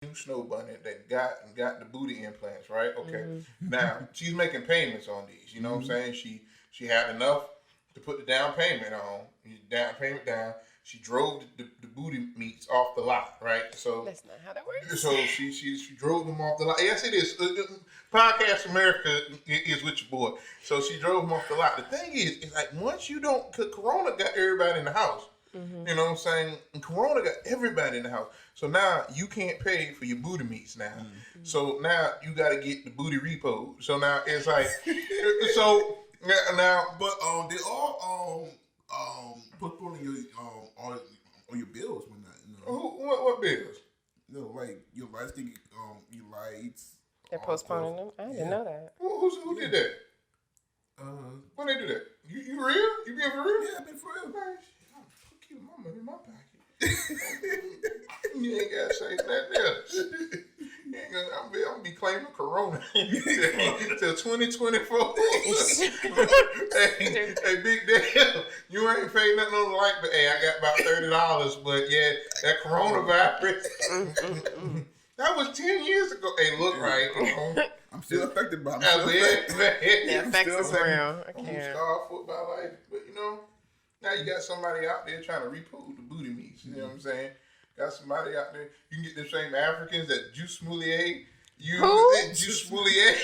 new Snow Bunny that got the booty implants, right? Okay. Mm-hmm. Now she's making payments on these. You know what I'm saying? She had enough to put the down payment on. Down payment down. She drove the booty meats off the lot, right? So That's not how that works. so she drove them off the lot. Yes, it is. Podcast America is with your boy. So she drove them off the lot. The thing is, it's like once you don't, cause Corona got everybody in the house. Mm-hmm. You know what I'm saying? And Corona got everybody in the house. So now you can't pay for your booty meats now. Mm-hmm. So now you got to get the booty repo. So now it's like, so now, but they all postponing your all your bills when that what bills? Like your lights, your lights. They're postponing them? I didn't know that. Who did that? When they do that? You real? You being for real? Yeah, I've been for real. Man, I'm keeping my money in my pocket. You ain't gotta say nothing else. I'm gonna be claiming Corona till 2024. hey, big deal. You ain't paid nothing on the light, but hey, I got about $30. But yeah, that coronavirus. That was 10 years ago. Hey, look right. I'm still affected by it. The effects is real. I I'm can't. scarred for my life, but now you got somebody out there trying to repool the booty meats. You know what I'm saying? Got somebody out there. You can get the same Africans that Juice Smoulier. Juice Smoulier.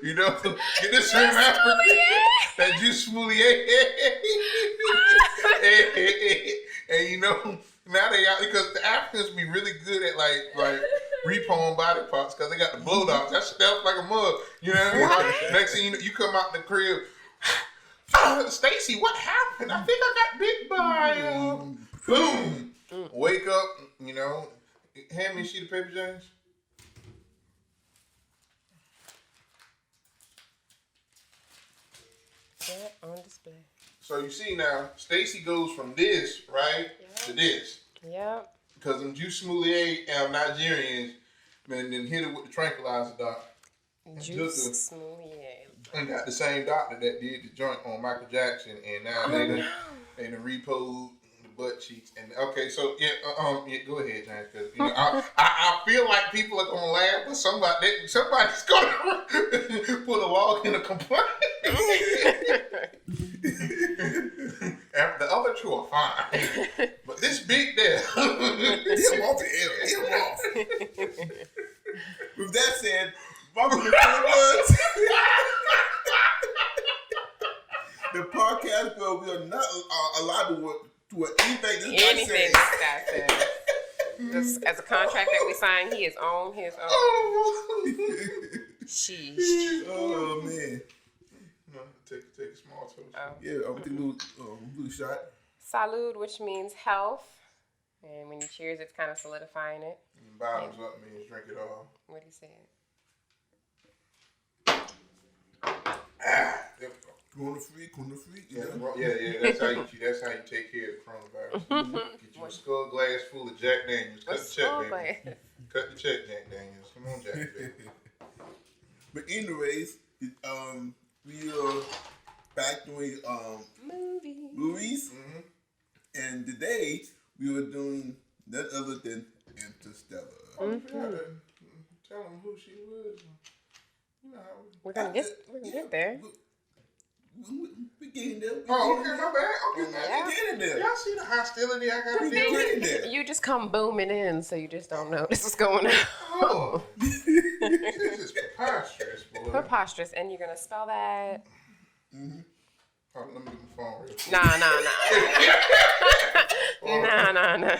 Get the same African that Juice Smoulier. and now they out because the Africans be really good at like repoing body parts because they got the blow dogs. That stuff like a mug. You know what I mean? Next thing you come out the crib. Stacy, what happened? I think I got bit by boom. Wake up, hand me a sheet of paper, James. Yeah, on display. So you see now, Stacy goes from this, right, to this. Yep. Because them Juice Smoulier Nigerians, man, then hit it with the tranquilizer doc. Juice Smoulier. And got the same doctor that did the joint on Michael Jackson, and now they done repoed the butt cheeks. And okay, so go ahead, James, because I feel like people are gonna laugh, but somebody's gonna put a log in a complaint. And the other two are fine, but this big there, him off the air, him off. With that said, welcome to the podcast where we are not allowed to work to anything this guy says. Just as a contract that we signed, he is on his own. Sheesh. Oh man. Take a small toast. Oh. Yeah, I'll take a little shot. Salud, which means health. And when you cheers, it's kind of solidifying it. And bottoms up means drink it all. What he said. There we go. Corona free. Yeah. That's how you take care of the coronavirus. Get you a skull glass full of Jack Daniels. Cut the check, baby. Cut the check, Jack Daniels. Come on, Jack. Baby. But anyways, we are back doing movies. Mm-hmm. And today we were doing none other than Interstellar. Tell them who she was. We're gonna get there. We getting there. Okay, my bad. Okay, we getting there. Y'all see the hostility I got to deal with? You just come booming in, so you just don't notice what's going on. Oh, this is preposterous, boy. Preposterous, and you're gonna spell that. Mm-hmm. Hold on, let me get my phone real. Nah.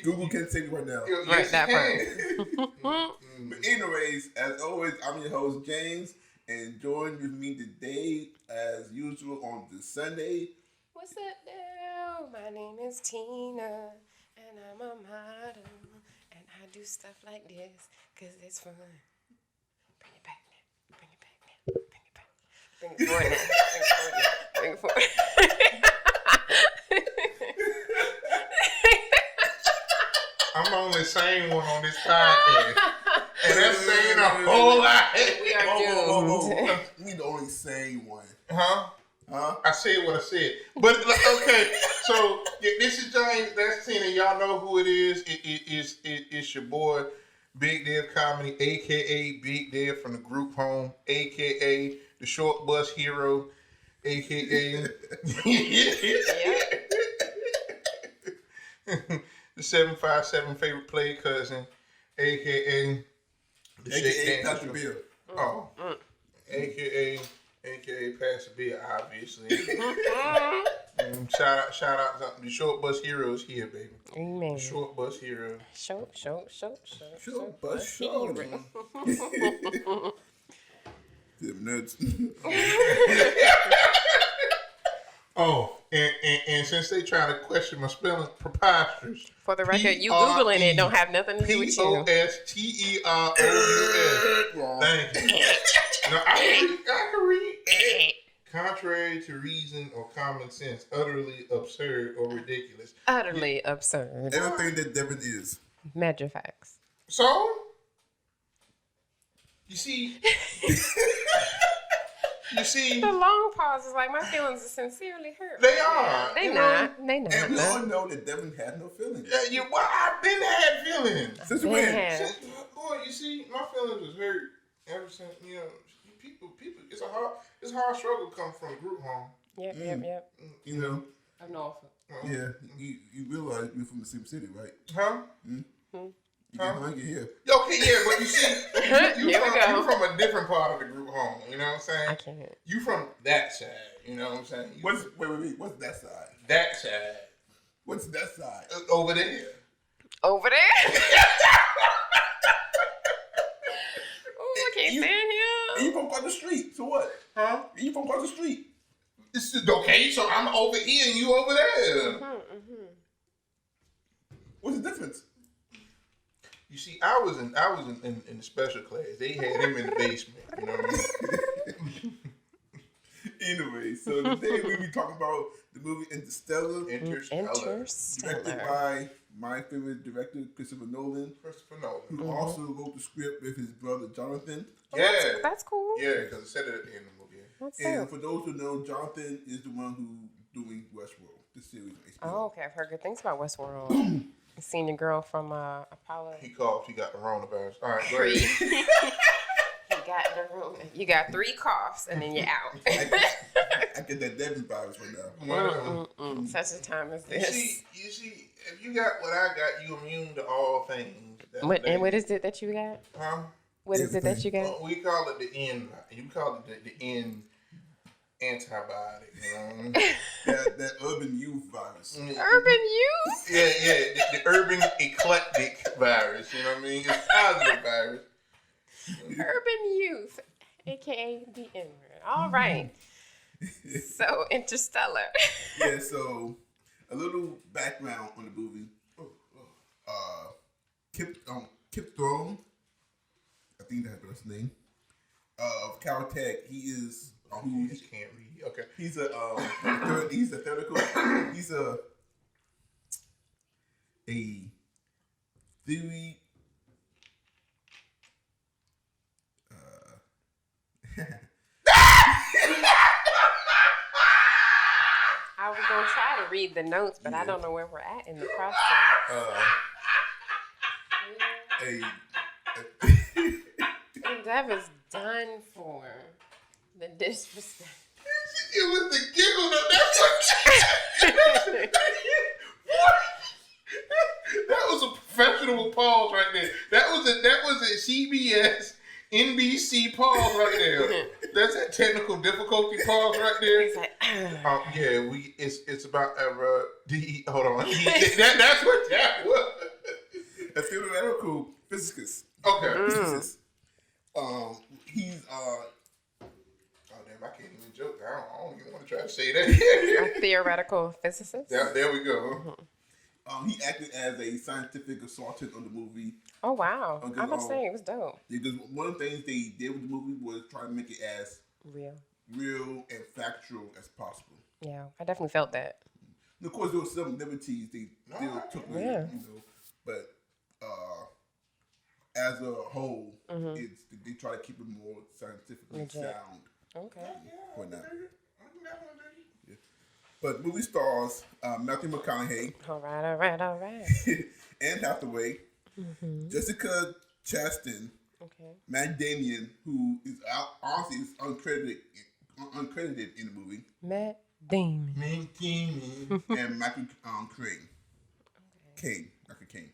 Google can't take it right now. Yes, that part. But anyways, as always, I'm your host, James, and join with me today, as usual, on this Sunday. What's up, now? My name is Tina, and I'm a model, and I do stuff like this, because it's fun. Bring it back now. Bring it back. Bring it forward now. Bring it forward. I'm only saying one on this podcast. And that's saying a whole lot. We are doomed. We the only sane one. Huh? Huh? I said what I said. But like, okay, so this is James. That's Tina. Y'all know who it is. It's your boy, Big Dev Comedy, aka Big Dev from the group home, aka the short bus hero, aka the 757 favorite play cousin, aka the AKA Shake Dr. Dance. Bill. Oh, aka Pastor Bill, obviously. Shout out to the short bus heroes here, baby. Amen. Short bus hero. Short Bus show. Them nuts. Oh, and since they trying to question my spelling, preposterous. For the record, you Googling it don't have nothing to do with you. POSTEROUS. Thank you. No, I can read. Contrary to reason or common sense, utterly absurd or ridiculous. Utterly absurd. Everything that Devin is. Major facts. So, you see, The long pause is like my feelings are sincerely hurt. they are. They you not. They And we not. all know that Devin had no feelings. Well, I've been had feelings. Since They when? had. Boy, you see, my feelings was hurt ever since, people, it's a hard struggle come from group home. Yep. You know, Of Norfolk. yeah, you realize you're from the same city, right? Huh? You get hungry here. Okay, yeah, but you see, you Here we go. you from a different part of the group home, you know what I'm saying? I can't. You from that side, you know what I'm saying? Wait, what's that side? That side. What's that side? Over there. Over there? Oh, I can't You- stand And him. you from across the street, so what? Huh? And you from across the street. Okay, so I'm over here and you over there. What's the difference? You see, I was in the special class. They had him in the basement. You know what I mean? Anyway, so today we be talking about the movie Interstellar, Interstellar. directed by my favorite director, Christopher Nolan, Christopher Nolan. who also wrote the script with his brother Jonathan. Yeah. That's cool. Yeah, because it said it at the end of the movie. That's And dope. for those who know, Jonathan is the one who doing Westworld, the series on HBO. Oh, okay. I've heard good things about Westworld. I've seen the girl from Apollo. He coughed. He got the coronavirus. All right, go ahead. You got 3 coughs and then you're out. I get that Devin virus right now. Such a time as You this. see, if you got what I got, you immune to all things. And what is it that you got? Huh? What is it that you got? Well, we call it the N. You call it the N antibiotic. You know? that urban youth virus. Urban youth? Yeah, the urban eclectic virus. You know what I mean? It's positive virus. Urban youth, aka the N-word. All right. So Interstellar. Yeah, so a little background on the movie. Kip Thorne, I think that's his name, of Caltech. He is You just can't read. Okay. he's a theoretical. He's a theory. I was gonna try to read the notes, but I don't know where we're at in the process. Dev is done for. The disrespect. It was the giggle. That's what. That was a professional pause right there. That was a CBS NBC pause right there. That's that technical difficulty pause right there. He's like, Yeah, it's about hold on. That's what that was. A theoretical physicist. Okay. Physicist. He's Oh damn, I can't even joke. I don't even want to try to say that. a theoretical physicist. There we go. he acted as a scientific consultant on the movie. Oh wow! Okay, I'm saying it was dope. Because one of the things they did with the movie was try to make it as Real. real and factual as possible. Yeah, I definitely felt that. And of course, there were some liberties they took with Yeah. it, but as a whole, it's they try to keep it more scientifically Legit. sound. Okay. For now. I can definitely do But movie stars Matthew McConaughey, All right. Anne Hathaway, Jessica Chastain, Okay. Matt Damon, who is honestly is uncredited in the movie, Matt Damon. and Michael Caine. Michael Caine,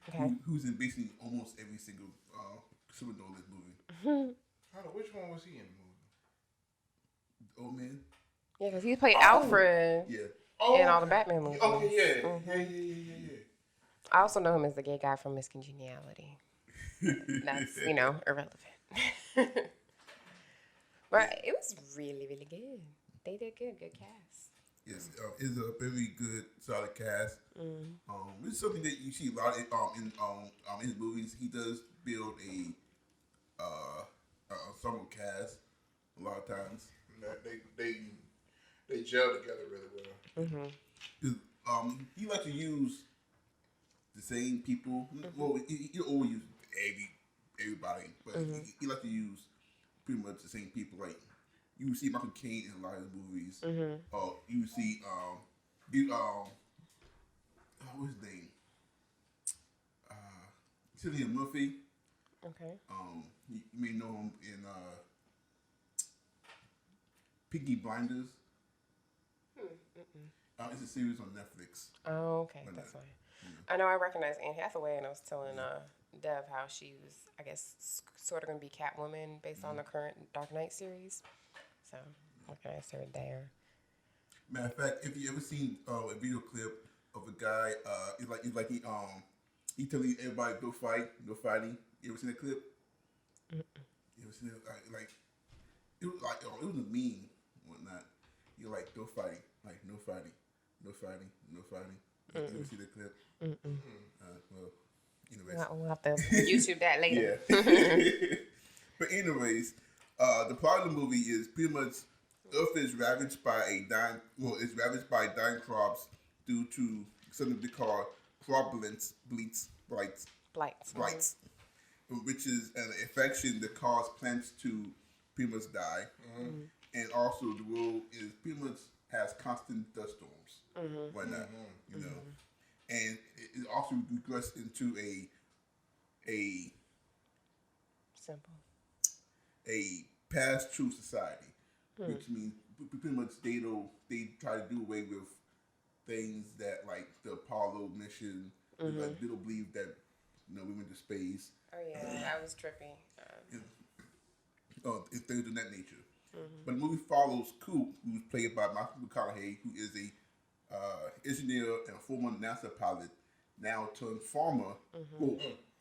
Okay. who's in basically almost every single superhero in this movie. Hold on, which one was he in the movie? Oh man, Yeah, because he played Alfred yeah. in all the Batman movies. Okay, yeah. I also know him as the gay guy from Miss Congeniality. That's, irrelevant. But it was really, really good. They did good. Good cast. Yes, it's a very good, solid cast. It's something that you see a lot in his movies. He does build a ensemble cast a lot of times. They gel together really well. 'Cause, he likes to use the same people. Well, he always use everybody, but he likes to use pretty much the same people. Like you see Michael Caine in a lot of his movies. You see what's his name? Cillian Murphy. Okay. You may know him in Peaky Blinders. It's a series on Netflix. Oh, okay. That's fine. I know I recognize Anne Hathaway, and I was telling Dev how she was, I guess, sort of going to be Catwoman based on the current Dark Knight series. So, I recognize her there. Matter of fact, if you ever seen a video clip of a guy, he telling everybody go fighting. You ever seen that clip? You ever seen it? It was it was a meme, whatnot. You're like go fighting, like no fighting. You ever see that clip? Well, anyways. We'll have to YouTube that later. Yeah. But anyways, the plot of the movie is pretty much Earth is ravaged by dying crops due to something they call crop blights, which is an infection that causes plants to pretty much die. And also the world is pretty much has constant dust storms, whatnot, and it also regressed into a past true society, which means pretty much they try to do away with things that like the Apollo mission. Like they don't believe that we went to space. Oh yeah, that was trippy. Things of that nature. But the movie follows Coop, who's played by Matthew McConaughey, who is a engineer and former NASA pilot, now turned farmer,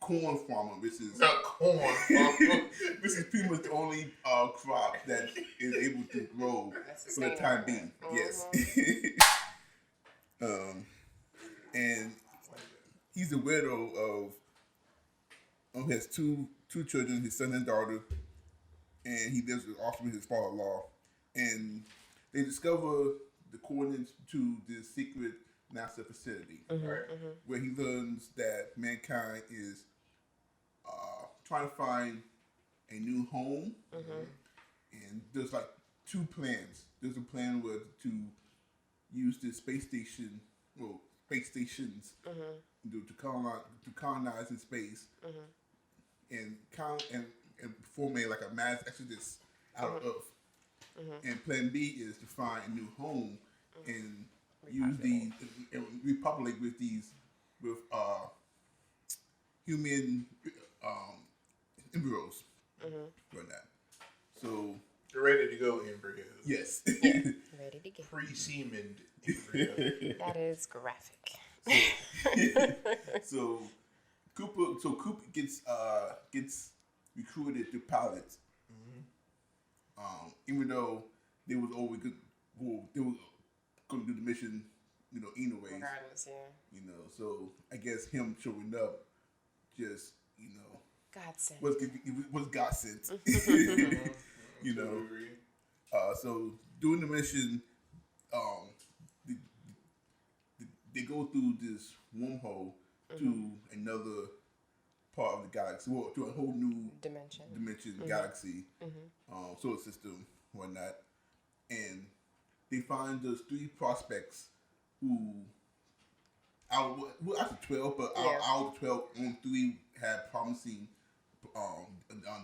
corn farmer, which is Not corn. which is pretty much the only crop that is able to grow for the time being. Yes. And he's a widow of has two children, his son and daughter, and he lives also with his father-in-law. And they discover the coordinates to this secret NASA facility, where he learns that mankind is trying to find a new home. And there's like two plans. There's a plan to use this stations, to colonize in space, and form a mass exodus out of Earth. And Plan B is to find a new home and use these and repopulate with human embryos. Right now. So You're ready to go, embryos. yes. Ready to go. Pre-semened embryos. That is graphic. So Cooper gets recruited to pilot. Even though they was always good, they were going to do the mission, anyways. Regardless, yeah. So I guess him showing up, just God sent. was God sent. So during the mission, they go through this wormhole to another part of the galaxy, to a whole new dimension, galaxy, solar system, whatnot. and they find those 3 prospects who actually 12, but out of 12, only 3 had promising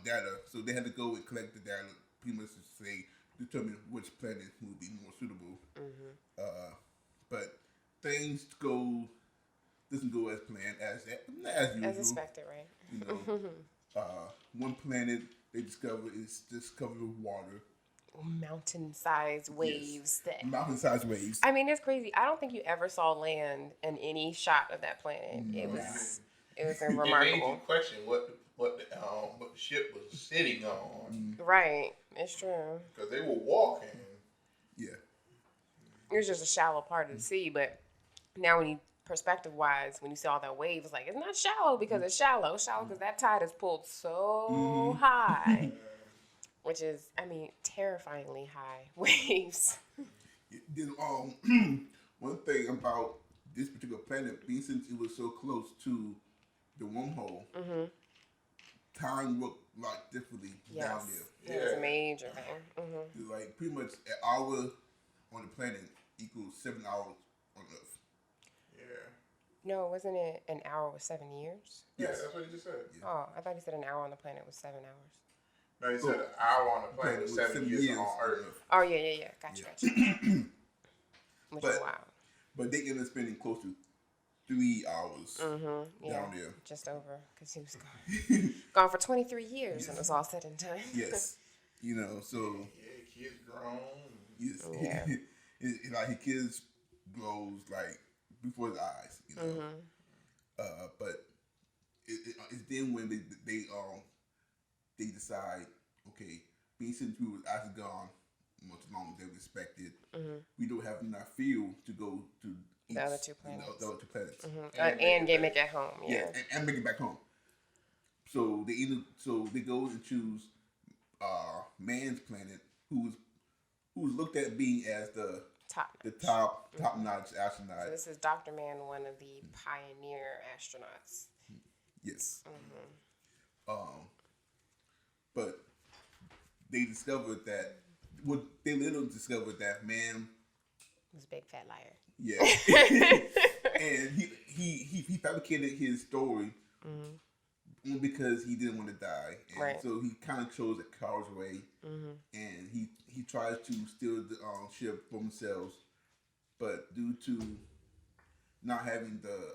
data. So they had to go and collect the data, pretty much to determine which planet would be more suitable. But things doesn't go as planned as usual. As expected, right? You know, one planet they discover is just covered with water. Mountain-sized waves. Yes. Mountain-sized waves. I mean, it's crazy. I don't think you ever saw land in any shot of that planet. It was remarkable. It made you question what the ship was sitting on. Right. It's true. Because they were walking. Yeah. It was just a shallow part of the sea, but now when you perspective-wise, when you see all that wave, it's like, it's not shallow because it's shallow. It's shallow because that tide is pulled so high. Which is, I mean, terrifyingly high waves. Then, one thing about this particular planet, being since it was so close to the wormhole, time worked like differently down there. It was a major thing. Like pretty much an hour on the planet equals 7 hours on Earth. Yeah. No, wasn't it an hour with 7 years? Yeah, that's what he just said. Yeah. Oh, I thought he said an hour on the planet was 7 hours. No, he said an hour on the planet, 7 years on Earth. Oh, yeah. Gotcha. Which is wild. But they ended up spending close to 3 hours down there. Just over, because he was gone for 23 years when it was all said and done. Yes. You know, so... Yeah, kids grown. Yes. Yeah. Like his kids grows like before his eyes, you know. But it's then when they decide, okay, being since we were actually gone much longer than we expected, we don't have enough fuel to go to The other 2 planets. The other 2 planets. And get make it home. Yeah. And make it back home. So they go and choose man's planet, who's looked at being as the top notch astronaut. So this is Dr. Man, one of the pioneer astronauts. Yes. But they discovered that they literally discovered that man was a big fat liar. Yeah. And he fabricated his story because he didn't want to die. And so he kind of chose a coward's way. And he tries to steal the ship for himself. But due to not having the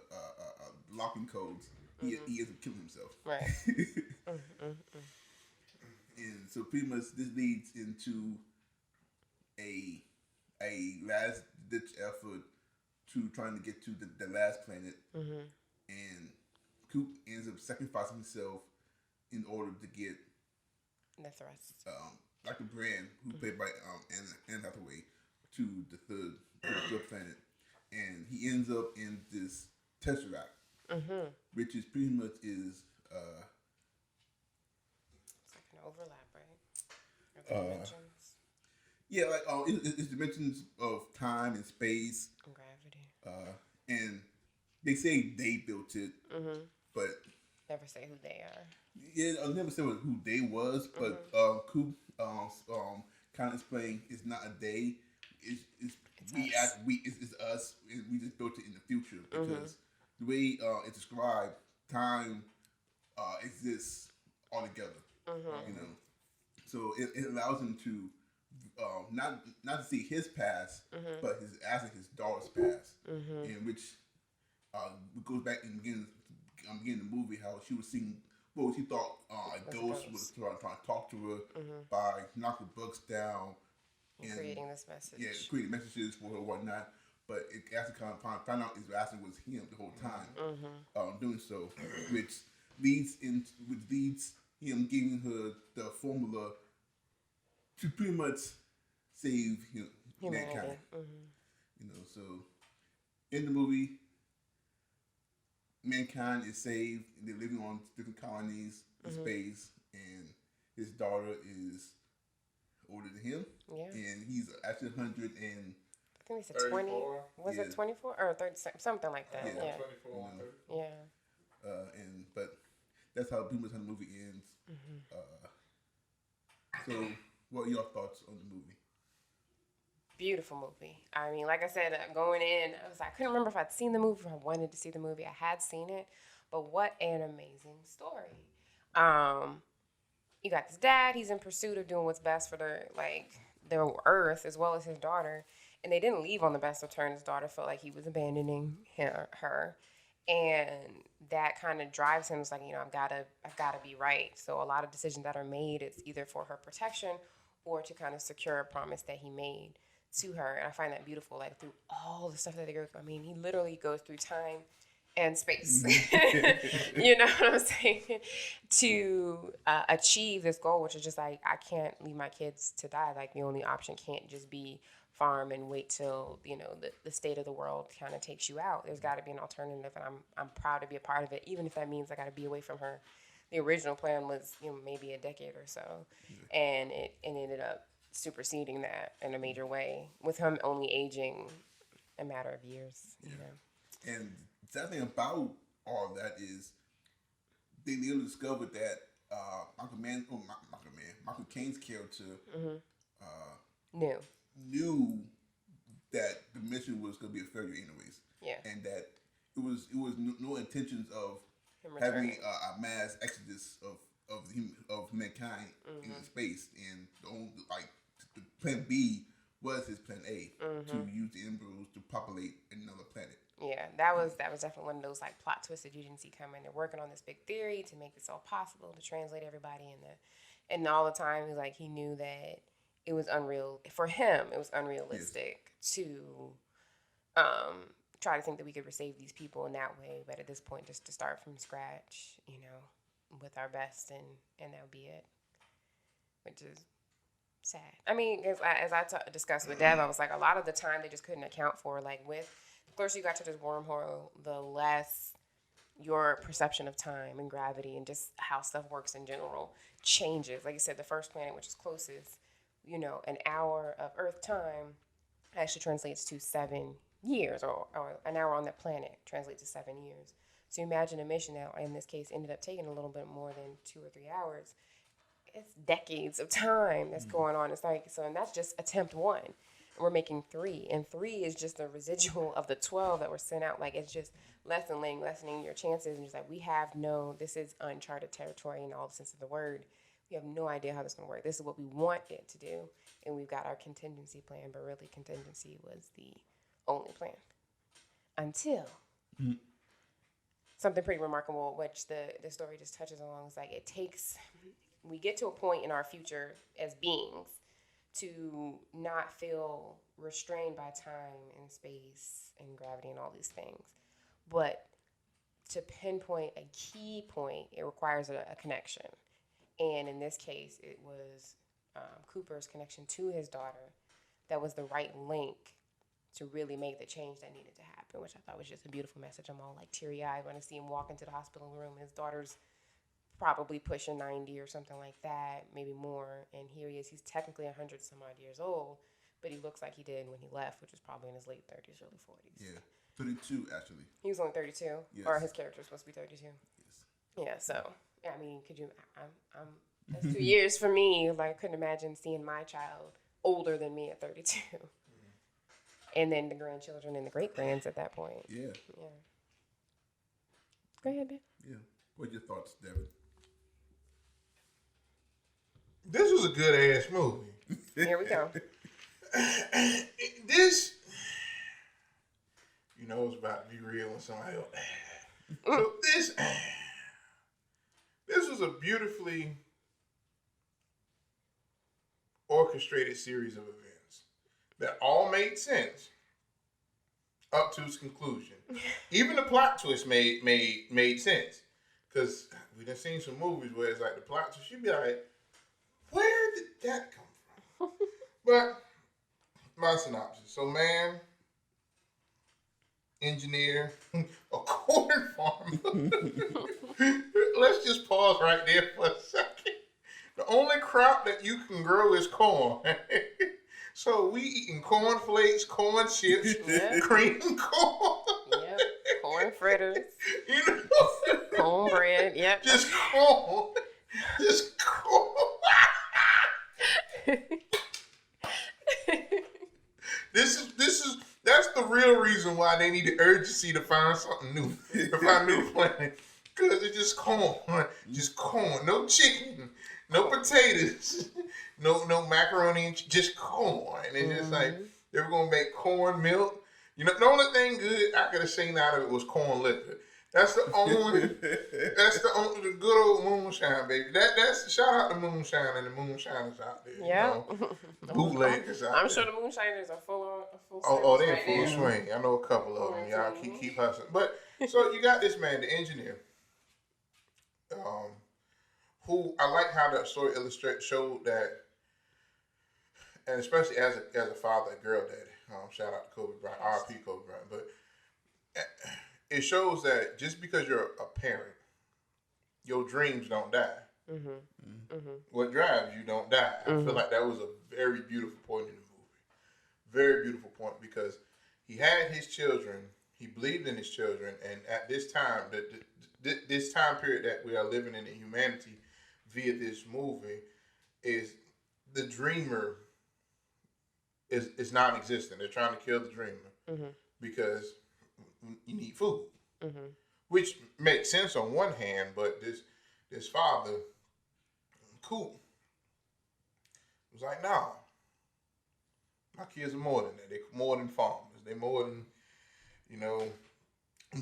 locking codes, he ends up killing himself. Right. And so pretty much this leads into a last ditch effort to trying to get to the last planet, and Coop ends up sacrificing himself in order to get the thrust. Dr. Brand, who played by Anne Hathaway, to the third planet, and he ends up in this Tesseract, which is pretty much is. It's like an overlap, right? Or dimensions. Yeah, like it's dimensions of time and space And gravity. And they say they built it, but never say who they are. Yeah, I'll never say who they was, but Coop kind of explained it's not a day. It's us. And we just built it in the future because the way it's described, time exists all together. You know, so it allows him to not to see his past, but his daughter's past, in which goes back in the beginning of the movie how she was seeing. Well, she thought a ghost was trying to talk to her by knocking books down and creating this message. Yeah, creating messages for her and whatnot. But it actually kind of found out it actually was him the whole time doing so, which leads him giving her the formula to pretty much save mankind. You know, so in the movie, mankind is saved. They're living on different colonies in space, and his daughter is older than him. Yeah, and he's actually 100 and. I think they said 20. Was it 24 or 30? Something like that. Yeah. 24. Yeah. But that's how pretty much how the movie ends. So, what are your thoughts on the movie? Beautiful movie. I mean, like I said, going in, I couldn't remember if I'd seen the movie or I wanted to see the movie. I had seen it, but what an amazing story. You got this dad. He's in pursuit of doing what's best for their earth as well as his daughter, and they didn't leave on the best of terms. His daughter felt like he was abandoning her, and that kind of drives him. It's like, I've got to be right. So a lot of decisions that are made, it's either for her protection or to kind of secure a promise that he made to her. And I find that beautiful, like through all the stuff that they go through. I mean, he literally goes through time and space, you know what I'm saying, to achieve this goal, which is just like, I can't leave my kids to die. Like, the only option can't just be farm and wait till, the state of the world kind of takes you out. There's got to be an alternative, and I'm proud to be a part of it, even if that means I got to be away from her. The original plan was, maybe a decade or so, and it ended up superseding that in a major way, with him only aging a matter of years. And the sad thing about all that is they later discovered that Michael Caine's character knew that the mission was going to be a failure anyways. Yeah. And that it was no intentions of Having a mass exodus of mankind in space, and the plan B was his plan A to use the embryos to populate another planet. Yeah, that was definitely one of those like plot twists that you didn't see coming. They're working on this big theory to make this all possible, to translate everybody and all the time he knew that it was unreal for him. It was unrealistic to try to think that we could save these people in that way, but at this point, just to start from scratch, with our best, and that would be it, which is sad. I mean, as I discussed with Dev, I was like, a lot of the time they just couldn't account for, like, with the closer you got to this wormhole, the less your perception of time and gravity and just how stuff works in general changes. Like you said, the first planet, which is closest, an hour of Earth time actually translates to 7 years, or an hour on that planet translates to 7 years. So imagine a mission that, in this case, ended up taking a little bit more than 2 or 3 hours. It's decades of time that's going on. It's like, so, and that's just attempt 1. And we're making 3, and 3 is just a residual of the 12 that were sent out. Like, it's just lessening your chances, and just like, this is uncharted territory in all the sense of the word. We have no idea how this is going to work. This is what we want it to do, and we've got our contingency plan, but really contingency was the only plan. Until something pretty remarkable, which the story just touches on, is like, we get to a point in our future as beings to not feel restrained by time and space and gravity and all these things. But to pinpoint a key point, it requires a connection. And in this case, it was Cooper's connection to his daughter that was the right link to really make the change that needed to happen, which I thought was just a beautiful message. I'm all like teary-eyed when I see him walk into the hospital room. His daughter's probably pushing 90 or something like that, maybe more. And here he is. He's technically 100 some odd years old, but he looks like he did when he left, which was probably in his late 30s, early 40s. Yeah, 32 actually. He was only 32, yes. Or his character was supposed to be 32. Yes. Yeah. So I mean, could you? That's 2 years for me. Like, I couldn't imagine seeing my child older than me at 32. And then the grandchildren and the great-grands at that point. Yeah. Yeah. Go ahead, babe. Yeah. What are your thoughts, David? This was a good-ass movie. Here we go. This, it's about to be real and somebody else. So this was a beautifully orchestrated series of events that all made sense up to its conclusion. Even the plot twist made sense, because we done seen some movies where it's like the plot twist, you'd be like, where did that come from? But my synopsis. So, man, engineer, a corn farmer. Let's just pause right there for a second. The only crop that you can grow is corn. So we eating corn flakes, corn chips, cream corn. Yep. Corn fritters. Cornbread. Yep. Just corn. Just corn. real reason why they need the urgency to find something new, to find new planet. Because it's just corn. Just corn. No chicken. No potatoes. No macaroni and just corn. And it's just like, they were going to make corn milk. You know, the only thing good I could have seen out of it was corn liquor. That's the good old moonshine, baby. That's shout out to moonshine and the moonshiners out there. Yeah. You know, bootleggers out I'm there. sure the moonshiners are full Oh, they're right in full now. swing. I know a couple of them. Y'all keep hustling. But so you got this man, the engineer, who I like how that story showed that, and especially as a father, a girl daddy. Shout out to Kobe Bryant, R.I.P. Kobe Bryant. But it shows that just because you're a parent, your dreams don't die. What drives you don't die. I feel like that was a very beautiful point in the movie. Very beautiful point, because he had his children, he believed in his children, and at this time, this time period that we are living in humanity via this movie, is the dreamer is non-existent. They're trying to kill the dreamer because you need food, which makes sense on one hand, but this father, Coop, was like, no, my kids are more than that. They're more than farmers. They're more than,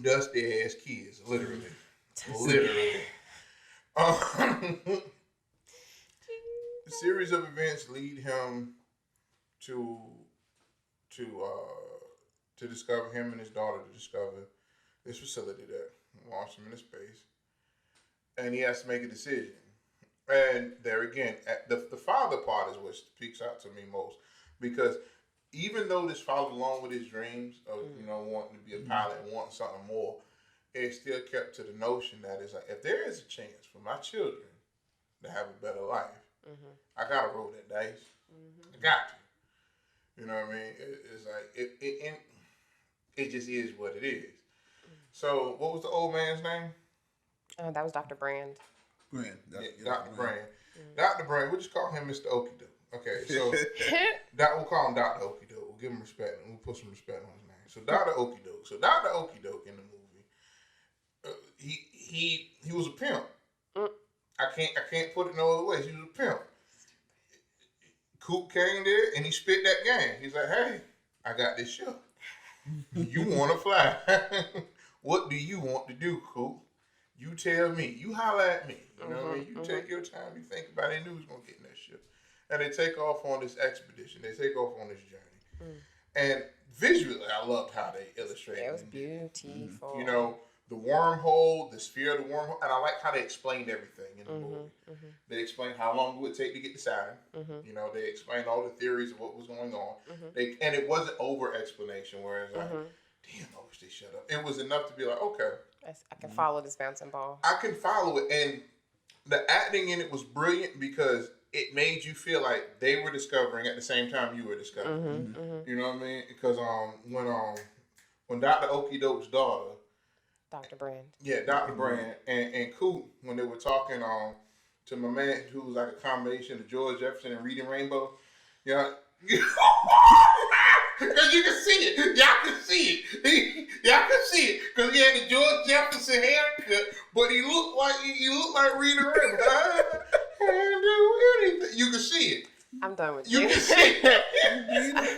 dusty ass kids, literally. Literally. The series of events lead him to discover, him and his daughter to discover this facility that launched him into space. And he has to make a decision. And there again, the father part is what speaks out to me most, because even though this followed along with his dreams of wanting to be a pilot and wanting something more, it still kept to the notion that it's like, if there is a chance for my children to have a better life, I gotta roll that dice. I got to. You know what I mean? It's like it just is what it is. So, what was the old man's name? That was Dr. Brand. Brand. Dr. Brand. Dr. Brand, we'll just call him Mr. Okie-doke. Okay, so we'll call him Dr. Okie-doke. We'll give him respect, and we'll put some respect on his name. So Dr. Okie-doke. So Dr. Okie-doke in the movie, he was a pimp. I can't put it no other way. He was a pimp. Coop came there and he spit that game. He's like, hey, I got this ship. You want to fly. What do you want to do, Coop? You tell me. You holler at me. You know what I mean? You take your time. You think about it. They knew he was going to get in that ship. And they take off on this expedition. They take off on this journey. And visually, I loved how they illustrated it. It was beautiful. You know, the wormhole, the sphere of the wormhole. And I like how they explained everything in the movie. They explained how long it would take to get to Saturn. You know, they explained all the theories of what was going on. And it wasn't over explanation, where it's like, damn, I wish they shut up. It was enough to be like, okay, I can follow this bouncing ball. I can follow it. And the acting in it was brilliant, because it made you feel like they were discovering at the same time you were discovering. You know what I mean? Because when Dr. Okie-doke's daughter, Dr. Brand. yeah, Dr. Brand and Coop, when they were talking to my man who was like a combination of George Jefferson and Reading Rainbow, yeah. Because you can see it. Y'all can see it. Y'all can see it. Because he had the George Jefferson haircut, but he looked like Reading Rainbow. I can't do anything. You can see it. I'm done with You you. can see it.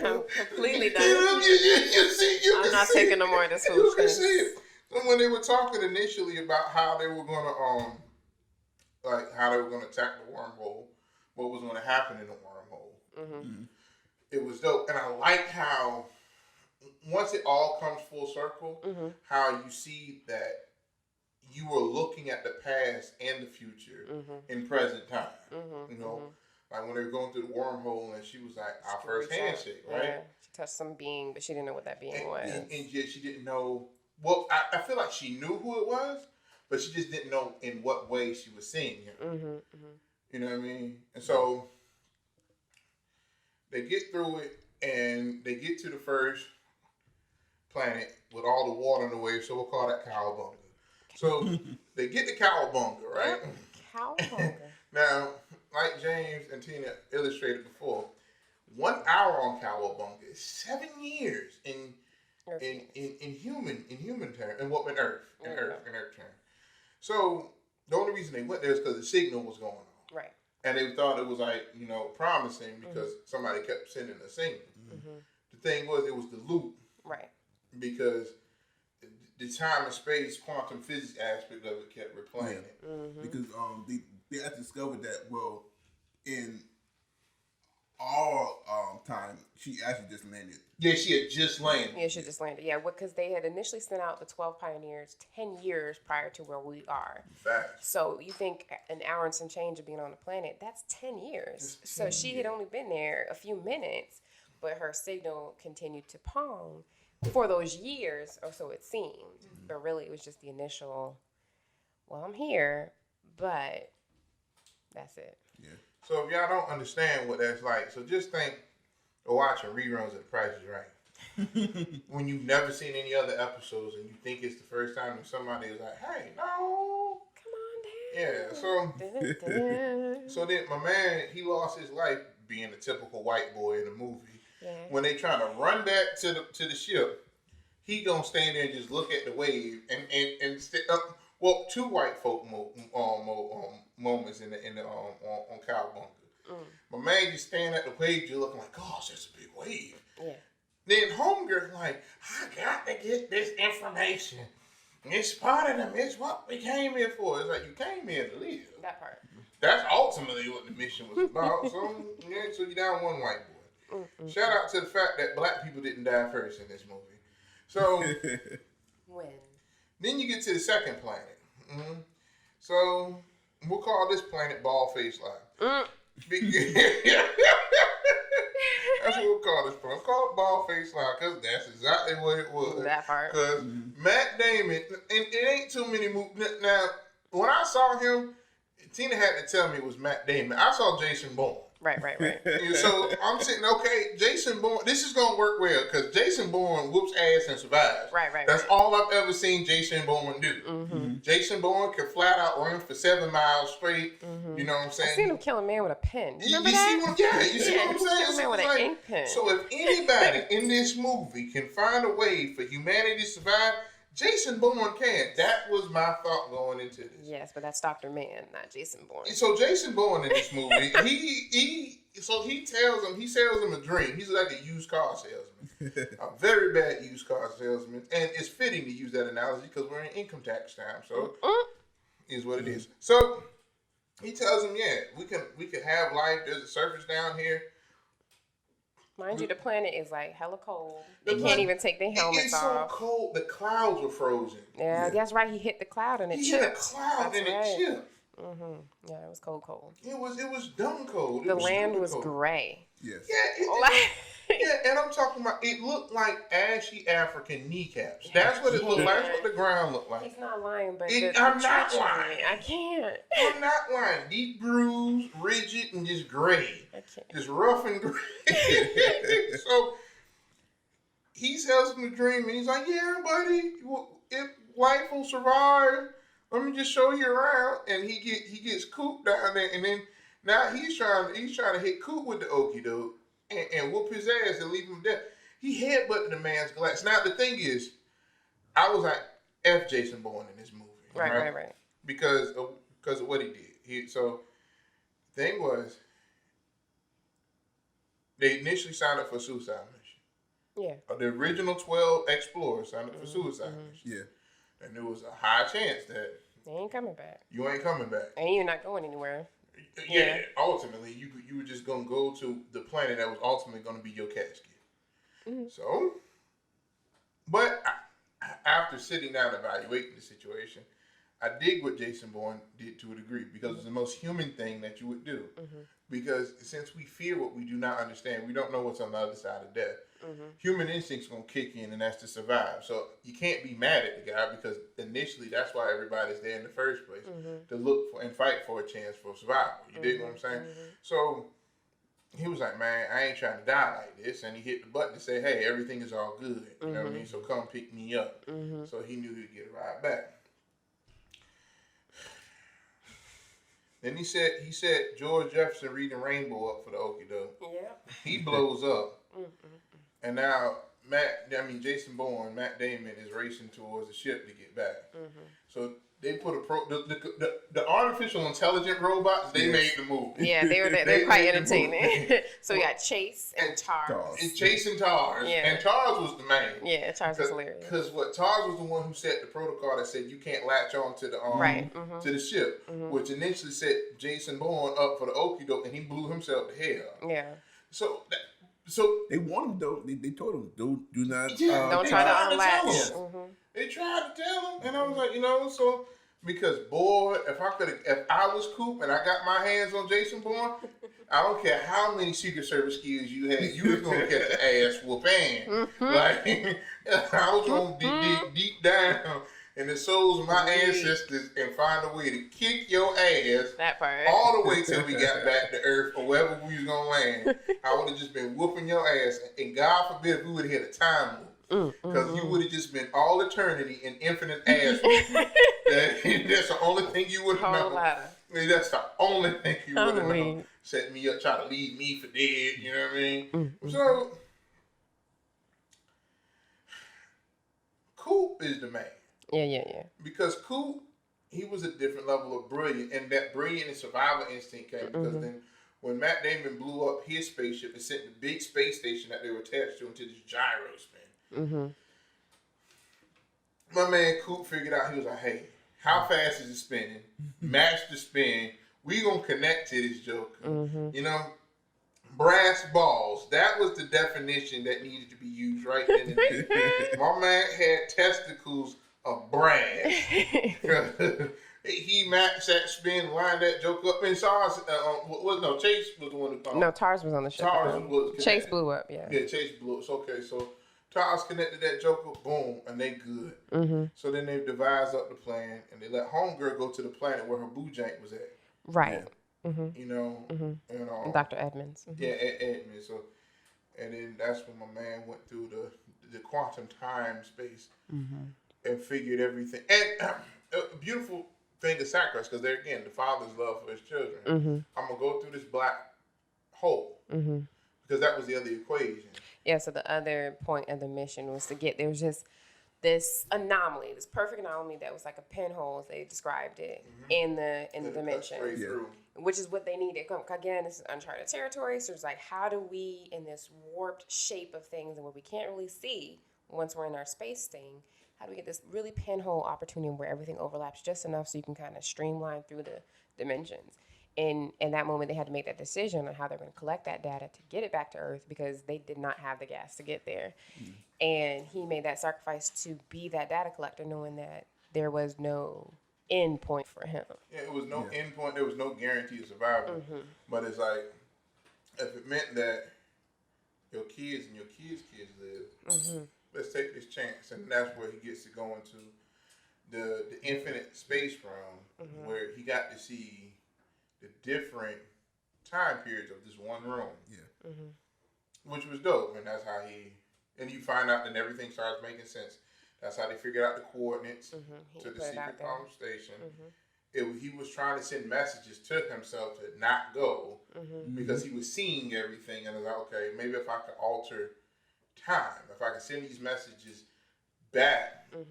I'm completely done You with you. see, you I'm can not see taking it. no more of this You can foolishness. see it. And when they were talking initially about how they were gonna attack the wormhole, what was gonna happen in the wormhole, it was dope. And I like how once it all comes full circle, how you see that you were looking at the past and the future in present time. You know, like when they were going through the wormhole, and she was like, "Our first handshake," right? Yeah. She touched some being, but she didn't know what that being was. And yet she didn't know. Well, I feel like she knew who it was, but she just didn't know in what way she was seeing him. You know what I mean? And so they get through it, and they get to the first planet with all the water in the way, so we'll call that Cowabunga. So they get to Cowabunga, right? Cowabunga. Now, like James and Tina illustrated before, 1 hour on Cowabunga is 7 years. And in human terms, in what in Earth terms. So the only reason they went there is because the signal was going on. Right. And they thought it was like, promising because somebody kept sending a signal. The thing was, it was the loop. Right. Because the time and space, quantum physics aspect of it kept replaying it. Because they had discovered that, well, in all time, she actually just landed. Yeah, she had just landed. Yeah, she just landed. Yeah, because they had initially sent out the 12 pioneers 10 years prior to where we are. Fast. So you think an hour and some change of being on the planet, that's 10 years. So she had only been there a few minutes, but her signal continued to pong for those years, or so it seemed. But really, it was just the initial, well, I'm here, but that's it. Yeah. So if y'all don't understand what that's like, so just think of watching reruns of The Price is Right. When you've never seen any other episodes and you think it's the first time and somebody is like, hey, no. Come on down. Yeah, so then my man, he lost his life being a typical white boy in a movie. Yeah. When they trying to run back to the ship, he gonna stand there and just look at the wave and well, two white folk moments in the on Cowabunga. My man just standing at the wave, just looking like, gosh, that's a big wave. Yeah. Then Homegirl like, I got to get this information. It's part of them. It's what we came here for. It's like you came here to live. That part. That's ultimately what the mission was about. So you down one white boy. Shout out to the fact that black people didn't die first in this movie. So When? then you get to the second planet. So we'll call this planet Bald-Faced Lie. That's what we'll call this planet. Call it Bald-Faced Lie because that's exactly what it was. That part. Because Matt Damon, and it ain't too many movies. Now, when I saw him, Tina had to tell me it was Matt Damon. I saw Jason Bourne. Right. And so I'm sitting, okay, Jason Bourne, this is going to work well because Jason Bourne whoops ass and survives. Right. That's all I've ever seen Jason Bourne do. Jason Bourne can flat out run for 7 miles straight. You know what I'm saying? I seen him kill a man with a pen. You remember you that? see what, yeah, you see what I'm saying? Kill a man with an ink pen. So if anybody in this movie can find a way for humanity to survive, Jason Bourne can. That was my thought going into this. Yes, but that's Dr. Man, not Jason Bourne. So Jason Bourne in this movie, he sells him a dream. He's like a used car salesman, a very bad used car salesman, and it's fitting to use that analogy because we're in income tax time. So is what it is. So he tells him, yeah, we can have life. There's a surface down here. Mind you, the planet is like hella cold. They can't even take their helmets it's off. so cold. The clouds were frozen. Yeah, that's right. He hit the cloud and it He chipped. hit a cloud That's and right. it chipped. Yeah, it was cold. It was dumb cold. The land was gray. Yes. Yeah, and I'm talking about, it looked like ashy African kneecaps. That's what it looked like. That's what the ground looked like. He's not lying, but I'm not treachery, lying. I can't. I'm not lying. Deep bruised, rigid, and just gray. I can't. Just rough and gray. So he tells him the dream, and he's like, "Yeah, buddy, if life will survive, let me just show you around." And he gets Coop down there, and then now he's trying to hit Coop with the okie doke and whoop his ass and leave him dead. He headbutted the man's glass. Now the thing is, I was like, F Jason Bourne in this movie, Right. because of what he did. So the thing was, they initially signed up for a suicide mission. Yeah. The original 12 explorers signed up for suicide mission. Yeah. And there was a high chance that They ain't coming back. you ain't coming back. And you're not going anywhere. Yeah. Ultimately, you were just gonna go to the planet that was ultimately gonna be your casket. So, but after sitting down and evaluating the situation, I dig what Jason Bourne did to a degree because it's the most human thing that you would do. Because since we fear what we do not understand, we don't know what's on the other side of death. Human instinct's gonna kick in, and that's to survive. So you can't be mad at the guy because initially that's why everybody's there in the first place, to look for and fight for a chance for survival. You dig what I'm saying? So he was like, "Man, I ain't trying to die like this," and he hit the button to say, "Hey, everything is all good." You know what I mean? So come pick me up. So he knew he'd get a ride back. Then he said George Jefferson reading Rainbow up for the okie doke. Yep. He blows up. And now Jason Bourne, Matt Damon is racing towards the ship to get back. So they put the artificial intelligent robots. They made the movie. Yeah, they're quite entertaining. So we got Chase and Tars. It's Chase and Tars. Yeah. And Tars was the main. Yeah, Tars was hilarious. Because Tars was the one who set the protocol that said you can't latch on to the to the ship, which initially set Jason Bourne up for the okie doke, and he blew himself to hell. Yeah. So they warned him though. They told him, do not. Don't try to unlatch. They tried to tell him, and I was like, so because boy, if I was Coop and I got my hands on Jason Bourne, I don't care how many Secret Service skills you had, you was gonna catch the ass whooping. Like I was gonna dig deep down in the souls of my ancestors and find a way to kick your ass. That part. All the way till we got back to Earth or wherever we was gonna land. I would have just been whooping your ass, and God forbid if we would have hit a time loop. Because you would have just been all eternity in infinite ass. That's the only thing you would have known. That's the only thing you would have known. Set me up, try to leave me for dead. You know what I mean? So, Coop is the man. Yeah. Because Coop, he was a different level of brilliant, and that brilliant and survival instinct came because then when Matt Damon blew up his spaceship and sent the big space station that they were attached to into this gyro spin. My man Coop figured out, he was like, hey, how fast is it spinning? Match the spin. We gonna connect to this joke. Brass balls. That was the definition that needed to be used right then and there. My man had testicles of brass. He matched that spin, lined that joke up, and Chase was the one who called. No, Tars was on the ship. Chase blew up, yeah. Yeah, Chase blew up. So, okay, so Tars connected that joke up, boom, and they good. So then they devised up the plan, and they let Homegirl go to the planet where her boo jank was at. Right. Dr. Edmonds. Yeah, Edmonds. So, and then that's when my man went through the quantum time space and figured everything. And a beautiful thing to sacrifice, because there again, the father's love for his children. I'm gonna go through this black hole because that was the other equation. Yeah. So the other point of the mission was to get, there was just this anomaly, this perfect anomaly that was like a pinhole, as they described it, in the dimension, which is what they needed. Again, this is uncharted territory, so it's like, how do we, in this warped shape of things and what we can't really see once we're in our space thing, how do we get this really pinhole opportunity where everything overlaps just enough so you can kind of streamline through the dimensions? And in that moment, they had to make that decision on how they're going to collect that data to get it back to Earth, because they did not have the gas to get there. And he made that sacrifice to be that data collector, knowing that there was no end point for him. Yeah, it was no end point. There was no guarantee of survival. But it's like, if it meant that your kids and your kids' kids live, let's take this chance. And that's where he gets to go into the infinite space realm, where he got to see the different time periods of this one room. Which was dope. And that's how and you find out that everything starts making sense. That's how they figured out the coordinates to the secret station. He was trying to send messages to himself to not go because he was seeing everything, and I was like, okay, maybe if I could alter time, if I could send these messages back to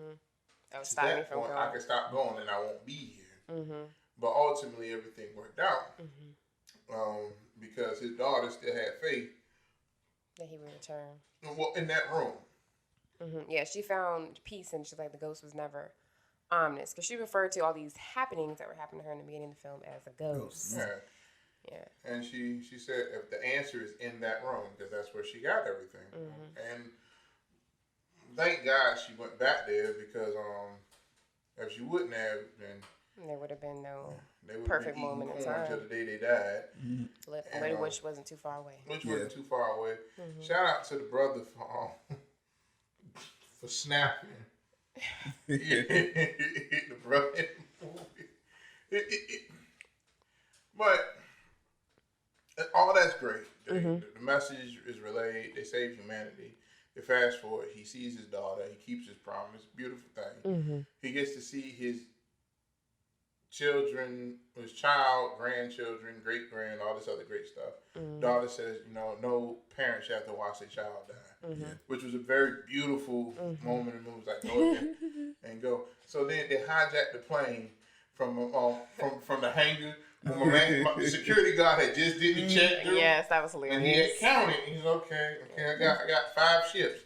that point, I could stop going and I won't be here. But ultimately, everything worked out because his daughter still had faith that he would return. Well, in that room. Yeah, she found peace, and she's like, the ghost was never ominous, because she referred to all these happenings that were happening to her in the beginning of the film as a ghost. Yeah. And she said if the answer is in that room, because that's where she got everything. And thank God she went back there, because if she wouldn't have, then there would have been no perfect moment in time until the day they died. Which wasn't too far away. Wasn't too far away. Shout out to the brother for snapping. The brother. But all that's great. The message is relayed. They save humanity. They fast forward. He sees his daughter. He keeps his promise. Beautiful thing. He gets to see his children, his child, grandchildren, great grand, all this other great stuff. Daughter says, no parent should have to watch their child die, which was a very beautiful moment in the movie. Like, go ahead and go. So then they hijacked the plane from the hangar. When the security guard had just did the check through. Yes, that was hilarious. And he had counted. He's okay, I got 5 ships.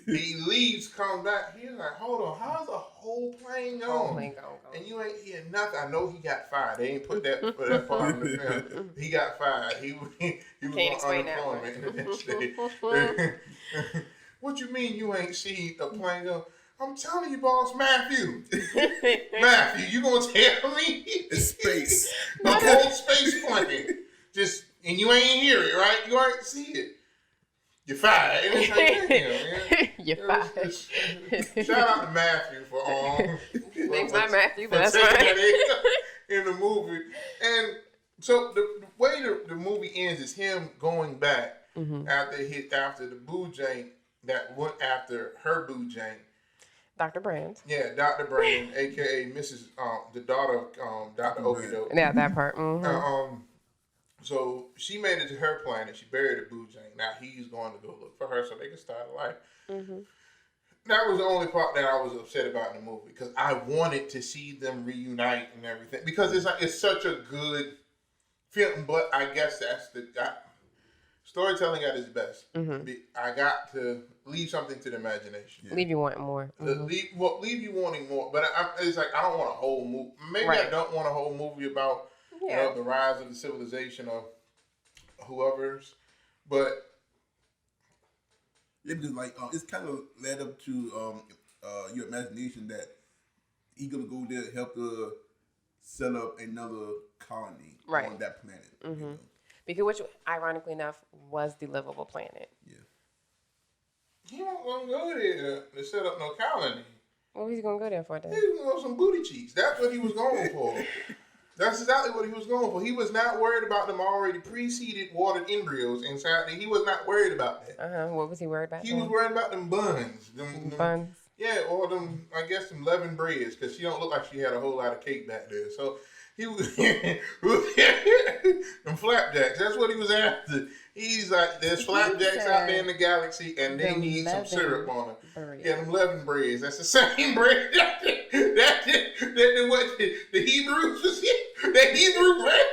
He leaves, comes back. He's like, hold on, how's the whole plane going? And you ain't hear nothing. I know he got fired. They ain't put that part in the film. He got fired. He was on unemployment the next day. What you mean you ain't see a plane go? I'm telling you, boss, Matthew. Matthew, you gonna tell me? It's space. The whole space plane. And you ain't hear it, right? You ain't see it. You're fired. You're fired. Shout out to Matthew for name's not Matthew, but that's taking fine. that in the movie. And so the way the movie ends is him going back after the boo jank that went after her boo jank. Dr. Brand. Yeah, Dr. Brand, a.k.a. Mrs. The daughter of Dr. Okidoke. Yeah, that part. So she made it to her planet. She buried the boo jank. Now he's going to go look for her so they can start a life. That was the only part that I was upset about in the movie because I wanted to see them reunite and everything because it's such a good film. But I guess that's storytelling at its best. I got to leave something to the imagination. Yeah. Leave you wanting more. Leave you wanting more. But it's like I don't want a whole movie. Maybe I don't want a whole movie about the rise of the civilization of whoever's. But because it's kind of led up to your imagination that he's gonna go there and help to set up another colony on that planet. You know? Because which, ironically enough, was the livable planet. Yeah. He wasn't going to go there to set up no colony. What was he going to go there for then? He was going to some booty cheeks. That's what he was going for. That's exactly what he was going for. He was not worried about them already preceded watered embryos inside. He was not worried about that. What was he worried about? He was worried about them buns. Them buns? Yeah, or them, I guess, some leavened breads, because she don't look like she had a whole lot of cake back there. So he was, them flapjacks, that's what he was after. He's like, there's flapjacks out there in the galaxy, and they need some syrup on them. Yeah, them leavened breads. That's the same bread that what the Hebrews was here. The Hebrew bread.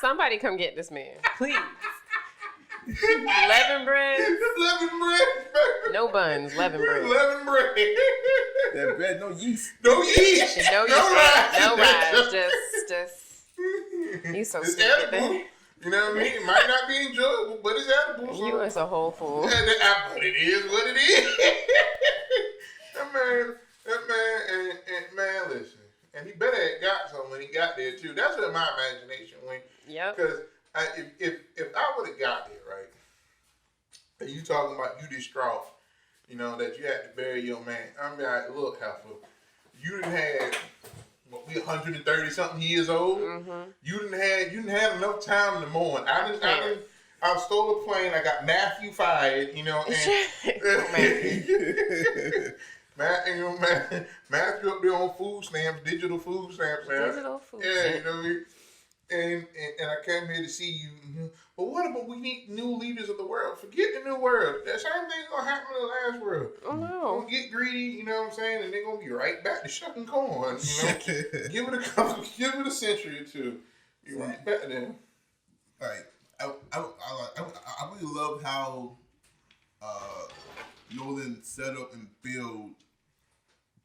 Somebody come get this man, please. Leaven bread. Leaven bread. No buns, leaven bread. Leaven bread. That bread, no yeast. No yeast. No yeast. No rise. Just. You so it's stupid. Edible. You know what I mean? It might not be enjoyable, but it's edible. So. You is a whole fool. But it is what it is. That man, listen. And he better have got some when he got there too. That's where my imagination went. Yep. Because if I would have got there, right, and you talking about you distraught, that you had to bury your man. I'm like, look, heifer, you done had, we 130 something years old. Mm-hmm. You didn't have enough time in the morning. I stole a plane. I got Matthew fired, and Matthew up there on food stamps, digital food stamps. Digital food stamps. Yeah, you know what I mean? And I came here to see you. But what about we need new leaders of the world? Forget the new world. That same thing's gonna happen in the last world. Oh no. Gonna get greedy, you know what I'm saying? And they're gonna be right back to shucking corn. Give it a century or two. You right back to them. Like I really love how Nolan set up and build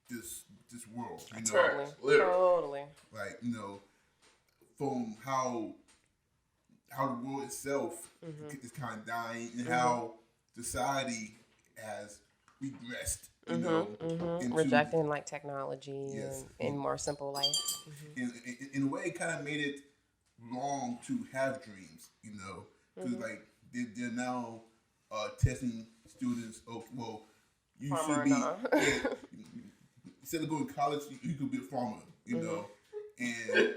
this world. Totally. Like, from how the world itself is kind of dying and how society has regressed, into rejecting like technology and more simple life. In a way, it kind of made it wrong to have dreams, because like they're now testing students. Oh, well, you should be instead of going to college, you could be a farmer, and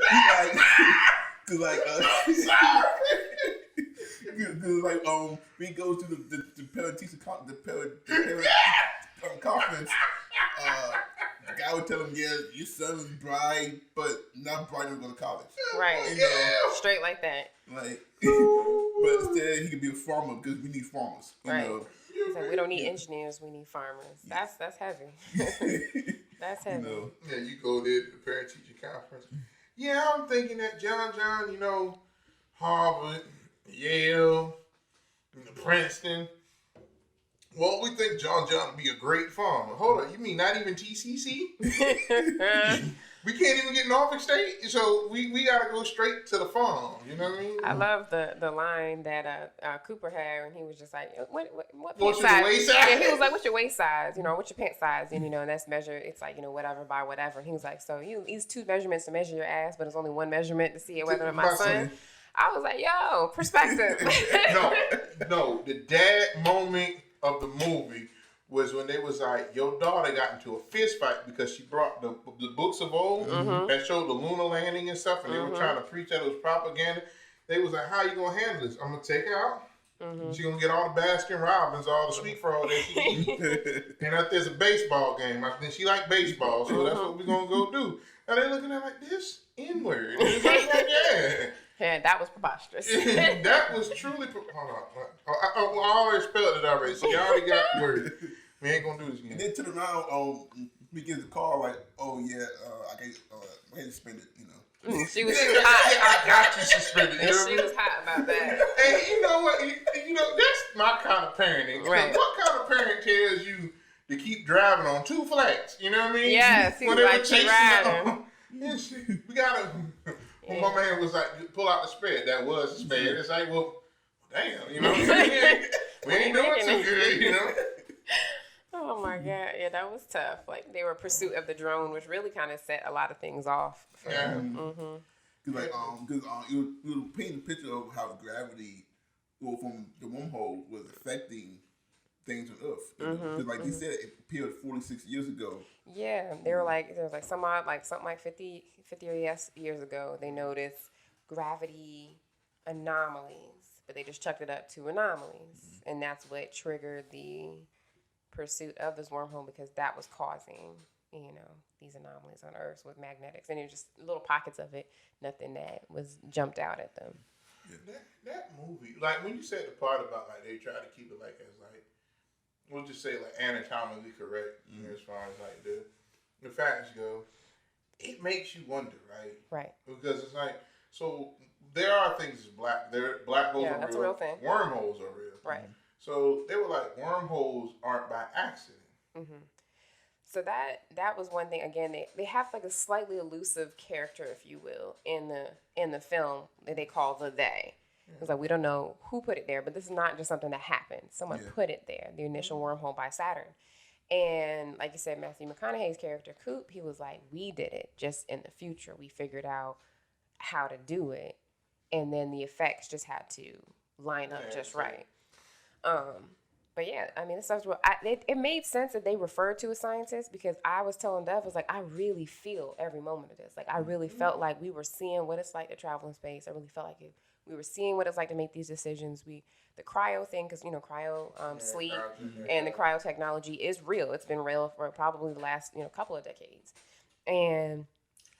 we go to the parent teacher conference. I would tell him, yeah, your son is bright, but not bright enough to go to college. Right. You know, Straight like that. like, but instead he could be a farmer because we need farmers. You Right. know, He's like, we don't need engineers, we need farmers. That's heavy. That's heavy. you know. Yeah, you go there to the parent-teacher conference. Yeah, I'm thinking that John, you know, Harvard, Yale, Princeton. Well, we think John would be a great farmer. Hold on, you mean not even TCC? We can't even get Norfolk State, so we gotta go straight to the farm. You know what I mean? I love the line that Cooper had when he was just like, what pant What's your size? waist size? Yeah, he was like, what's your waist size? You know, what's your pant size? And you know, and that's measured. It's like, you know, whatever by whatever. And he was like, so you use 2 measurements to measure your ass, but it's only 1 measurement to see whether or not my son. I was like, yo, perspective. No, the dad moment of the movie was when they was like, your daughter got into a fist fight because she brought the books of old that showed the lunar landing and stuff, and they were trying to preach that it was propaganda. They was like, how you gonna handle this? I'm gonna take her out. She gonna get all the Baskin Robbins, all the sweet froth that she eat. And if there's a baseball game, I think she like baseball, so that's what we're gonna go do. And they looking at it like this N-word. It's like, yeah. Yeah, that was preposterous. That was truly. Hold on. I already spelled it already, so you already got the word. We ain't gonna do this again. And then turn around, we get the call like, oh yeah, I get suspended, you know. She was Yeah, hot. I got you suspended. And You know she what I was mean? hot about that. And you know what? You know that's my kind of parenting. 'Cause Right. What kind of parent tells you to keep driving on 2 flats? You know what I mean? Yes, he was When they were like, keep chasing riding. them. Yeah, we gotta. When my man was like, pull out the sped, that was a sped. It's like, well, damn, you know what I'm saying? We ain't doing too good, you know? Oh my God. Yeah, that was tough. Like, they were in pursuit of the drone, which really kind of set a lot of things off. Yeah. Cause like, it was painting a picture of how gravity, well, from the wormhole was affecting things on Earth. Because like they said, it appeared 46 years ago. Yeah, they were like, there was like something like 50 years ago, they noticed gravity anomalies, but they just chucked it up to anomalies. And that's what triggered the pursuit of this wormhole, because that was causing, you know, these anomalies on Earth with magnetics. And it was just little pockets of it, nothing that was jumped out at them. That movie, like when you said the part about like they try to keep it like as like, we'll just say like anatomically correct as far as like the facts go, it makes you wonder, right? Right. Because it's like, so there are things that's black holes Yeah, are that's real, a real thing. wormholes are real. Right. So they were like, wormholes aren't by accident. So that was one thing. Again, they have like a slightly elusive character, if you will, in the film that they call the they. It's like, we don't know who put it there, but this is not just something that happened. Someone put it there, the initial wormhole by Saturn. And like you said, Matthew McConaughey's character, Coop, he was like, we did it just in the future. We figured out how to do it. And then the effects just had to line up just right. But yeah, I mean, this stuff's real. It made sense that they referred to a scientist, because I was telling Dev, I was like, I really feel every moment of this. Like, I really felt like we were seeing what it's like to travel in space. I really felt like we were seeing what it's like to make these decisions. The cryo thing, because, you know, sleep and the cryo technology is real. It's been real for probably the last, couple of decades. And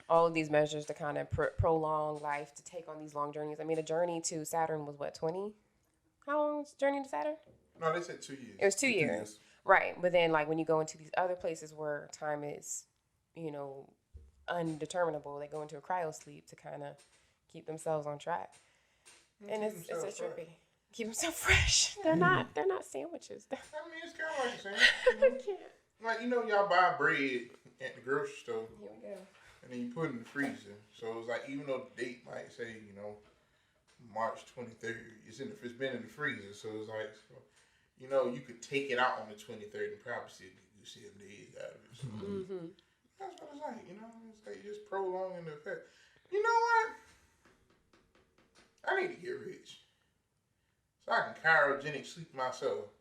all of these measures to kind of prolong life, to take on these long journeys. I mean, a journey to Saturn was what, 20? How long was the journey to Saturn? No, they said 2 years. It was 2 years. Right. But then, like, when you go into these other places where time is, undeterminable, they go into a cryo sleep to kind of keep themselves on track. And it's a trippy. Keep themselves fresh. They're not sandwiches. I mean, it's kind of like the same. I can't. Like, y'all buy bread at the grocery store. Here we go. And then you put it in the freezer. So it's like, even though the date might say, March 23rd, it's been in the freezer. So it's like, you could take it out on the 23rd and probably still get 7 days out of it. So that's what it's like, It's like just prolonging the effect. You know what? I need to get rich. So I can cryogenic sleep myself.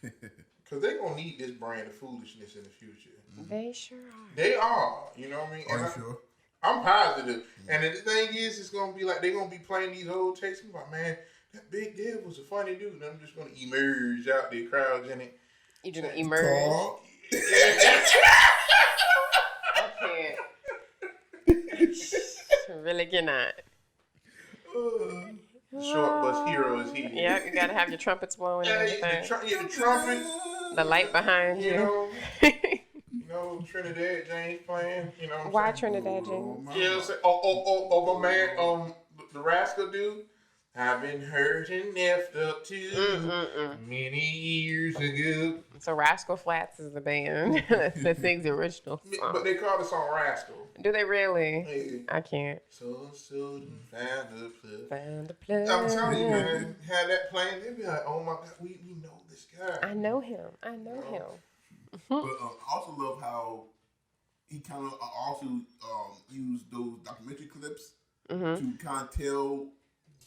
Because they're going to need this brand of foolishness in the future. They sure are. They are, you know what I mean? Are you sure? I'm positive. And the thing is, it's going to be like, they're going to be playing these old tapes. I'm like, man, that Big Dev was a funny dude. And I'm just going to emerge out there cryogenic. You just emerge. like you're not. Short bus hero is he. Yeah, you gotta have your trumpets blowing and everything. The trumpet. The light behind You you. know, Trinidad James playing. You know what I'm Why saying? Trinidad James? Yeah, oh, my man, the rascal dude. I've been hurt and left up to many years ago. So Rascal Flatts is the band that sings the original song. But they call the song Rascal. Do they really? Hey. I can't. So found a plug. Found a plug. I'm telling you, man, had that playing, they'd be like, oh my God, we know this guy. I know him. I know him. But I also love how he kind of also used those documentary clips to kind of tell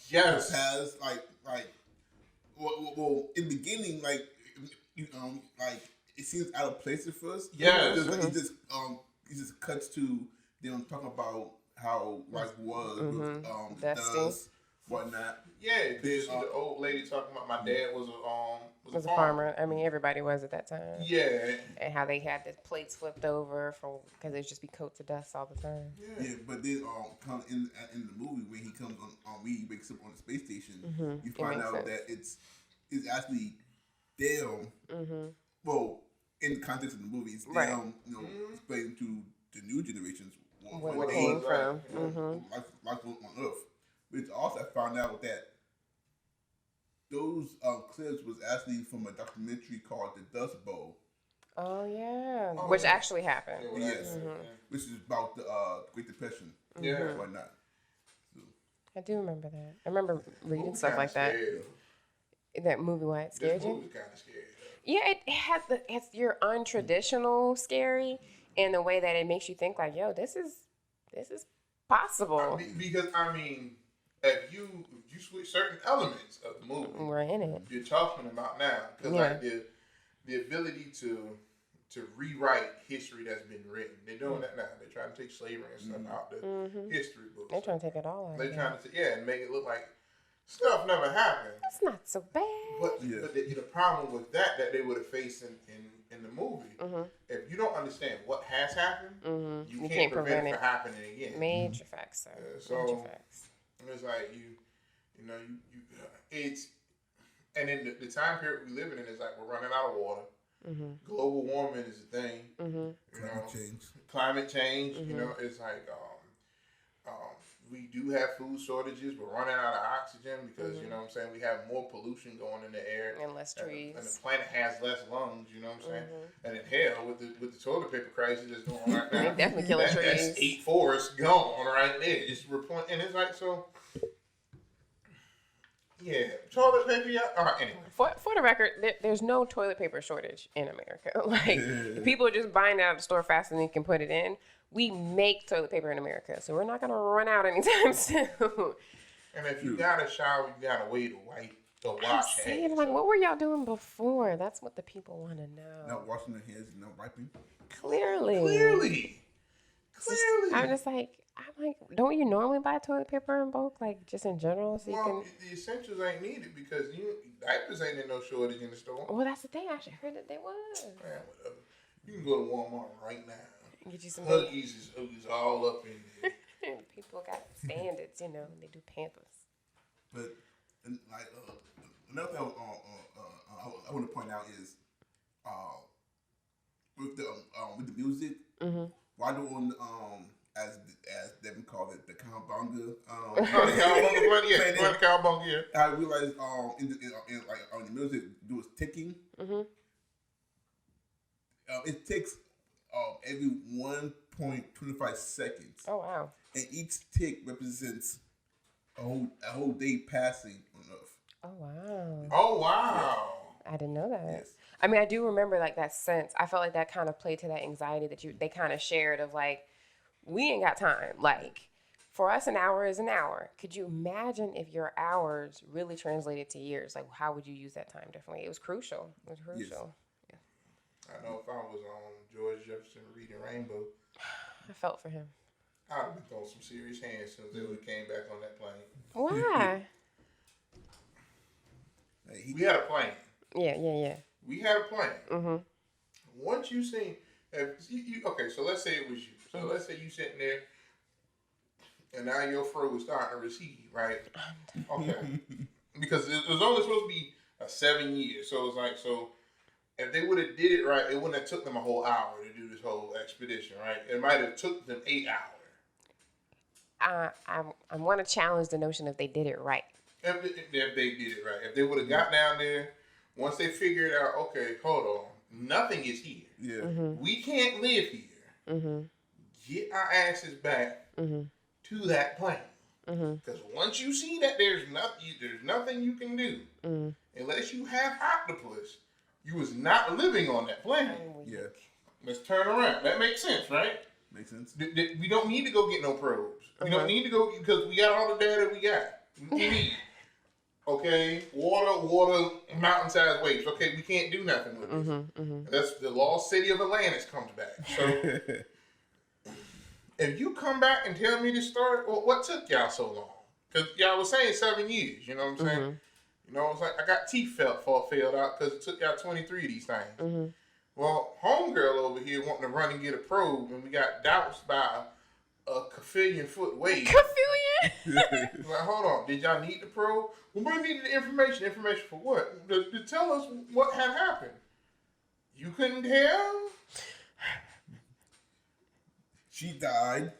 Yes. has well, in the beginning, like it seems out of place at first. Yes. It just cuts to them talking about how life was with Dusty. Dust, whatnot. Yeah, the old lady talking about my dad was Was a farmer. I mean, everybody was at that time. Yeah. And how they had the plates flipped over because it'd just be coats of dust all the time. Yeah, but then come in the movie when he comes on he wakes up on the space station, you find out that it's actually them. Well, in the context of the movie, it's them, explaining to the new generations Where it came from. Life on Earth. Which also I found out that those clips was actually from a documentary called The Dust Bowl. Oh, yeah. Which actually happened. Yes. Which is about the Great Depression. Yeah. And whatnot. So. I do remember that. I remember reading Movie stuff kinda like that. scared. That movie, what? It scared This you? movie kind of scary. Yeah, it has it's your untraditional scary in the way that it makes you think like, yo, this is possible. Because if you switch certain elements of the movie, We're in it. you're talking about now, because like the ability to rewrite history that's been written, they're doing that now. They're trying to take slavery and stuff out the history books. They're trying to take it all out. They're trying to and make it look like stuff never happened. That's not so bad. But the problem with that they would have faced in the movie, if you don't understand what has happened, you can't prevent it from happening again. Major facts, sir. Major facts. It's like it's, and in the time period we live in is like we're running out of water. Global warming is a thing. Climate change. You know, it's like we do have food shortages. We're running out of oxygen because you know what I'm saying, we have more pollution going in the air And less trees. and the planet has less lungs. You know what I'm saying? And in hell, with the toilet paper crisis that's going on right now, They definitely killing trees. That's 8 forests gone right there. Just and it's like so. Yeah, toilet paper. Yeah. All right. Anyway. For the record, there's no toilet paper shortage in America. Like people are just buying it out of the store faster than you can put it in. We make toilet paper in America, so we're not gonna run out anytime soon. And if you got a shower, you got a way to wipe or wash hands. Like, what were y'all doing before? That's what the people want to know. Not washing their hands and not wiping. Clearly. I'm like, don't you normally buy toilet paper in bulk, like just in general, so you can? The essentials ain't needed because diapers ain't in no shortage in the store. Well, that's the thing. I actually heard that they was. Man, whatever. You can go to Walmart right now. Get you some Huggies is all up in there. People got standards, you know. They do Pampers. But another thing I want to point out is with the music, why do as Devin called it, the cowabunga. Cowabunga. I realized on the music do is ticking. It takes every 1.25 seconds. Oh wow! And each tick represents a whole day passing on Earth. Oh wow! Oh wow! I didn't know that. Yes. I mean, I do remember like that sense. I felt like that kind of played to that anxiety that they kind of shared of like, we ain't got time. Like, for us, an hour is an hour. Could you imagine if your hours really translated to years? Like, how would you use that time differently? It was crucial. It was crucial. Yes. Yeah. I know if I was on George Jefferson reading Rainbow, I felt for him. I'd have been throwing some serious hands since they would have came back on that plane. Why? We had a plane. Yeah. We had a plane. Once you seen, okay, so let's say it was you. So let's say you sitting there and now your fro is starting to recede, right? Okay. Because it was only supposed to be 7 years. So it's like, so if they would have did it right, it wouldn't have took them a whole hour to do this whole expedition, right? It might have took them 8 hours. I want to challenge the notion if they did it right. If they did it right. If they would have got down there, once they figured out, okay, hold on, nothing is here. Yeah. We can't live here. Get our asses back to that plane. Because once you see that there's nothing you can do unless you have octopus, you was not living on that plane. Yeah. Let's turn around. That makes sense, right? Makes sense. We don't need to go get no probes. We don't need to go because we got all the data we got. We need. Okay, water, mountain-sized waves. Okay, we can't do nothing with this. That's the lost city of Atlantis comes back. So, if you come back and tell me this story, well, what took y'all so long? Because y'all was saying 7 years. You know what I'm saying? You know, it's like I got teeth failed out because it took y'all 23 of these things. Well, homegirl over here wanting to run and get a probe, and we got doused by a Kafillion-foot wave. Kafillion? Like, hold on. Did y'all need the probe? Well, we needed the information. Information for what? To tell us what had happened. You couldn't tell? She died.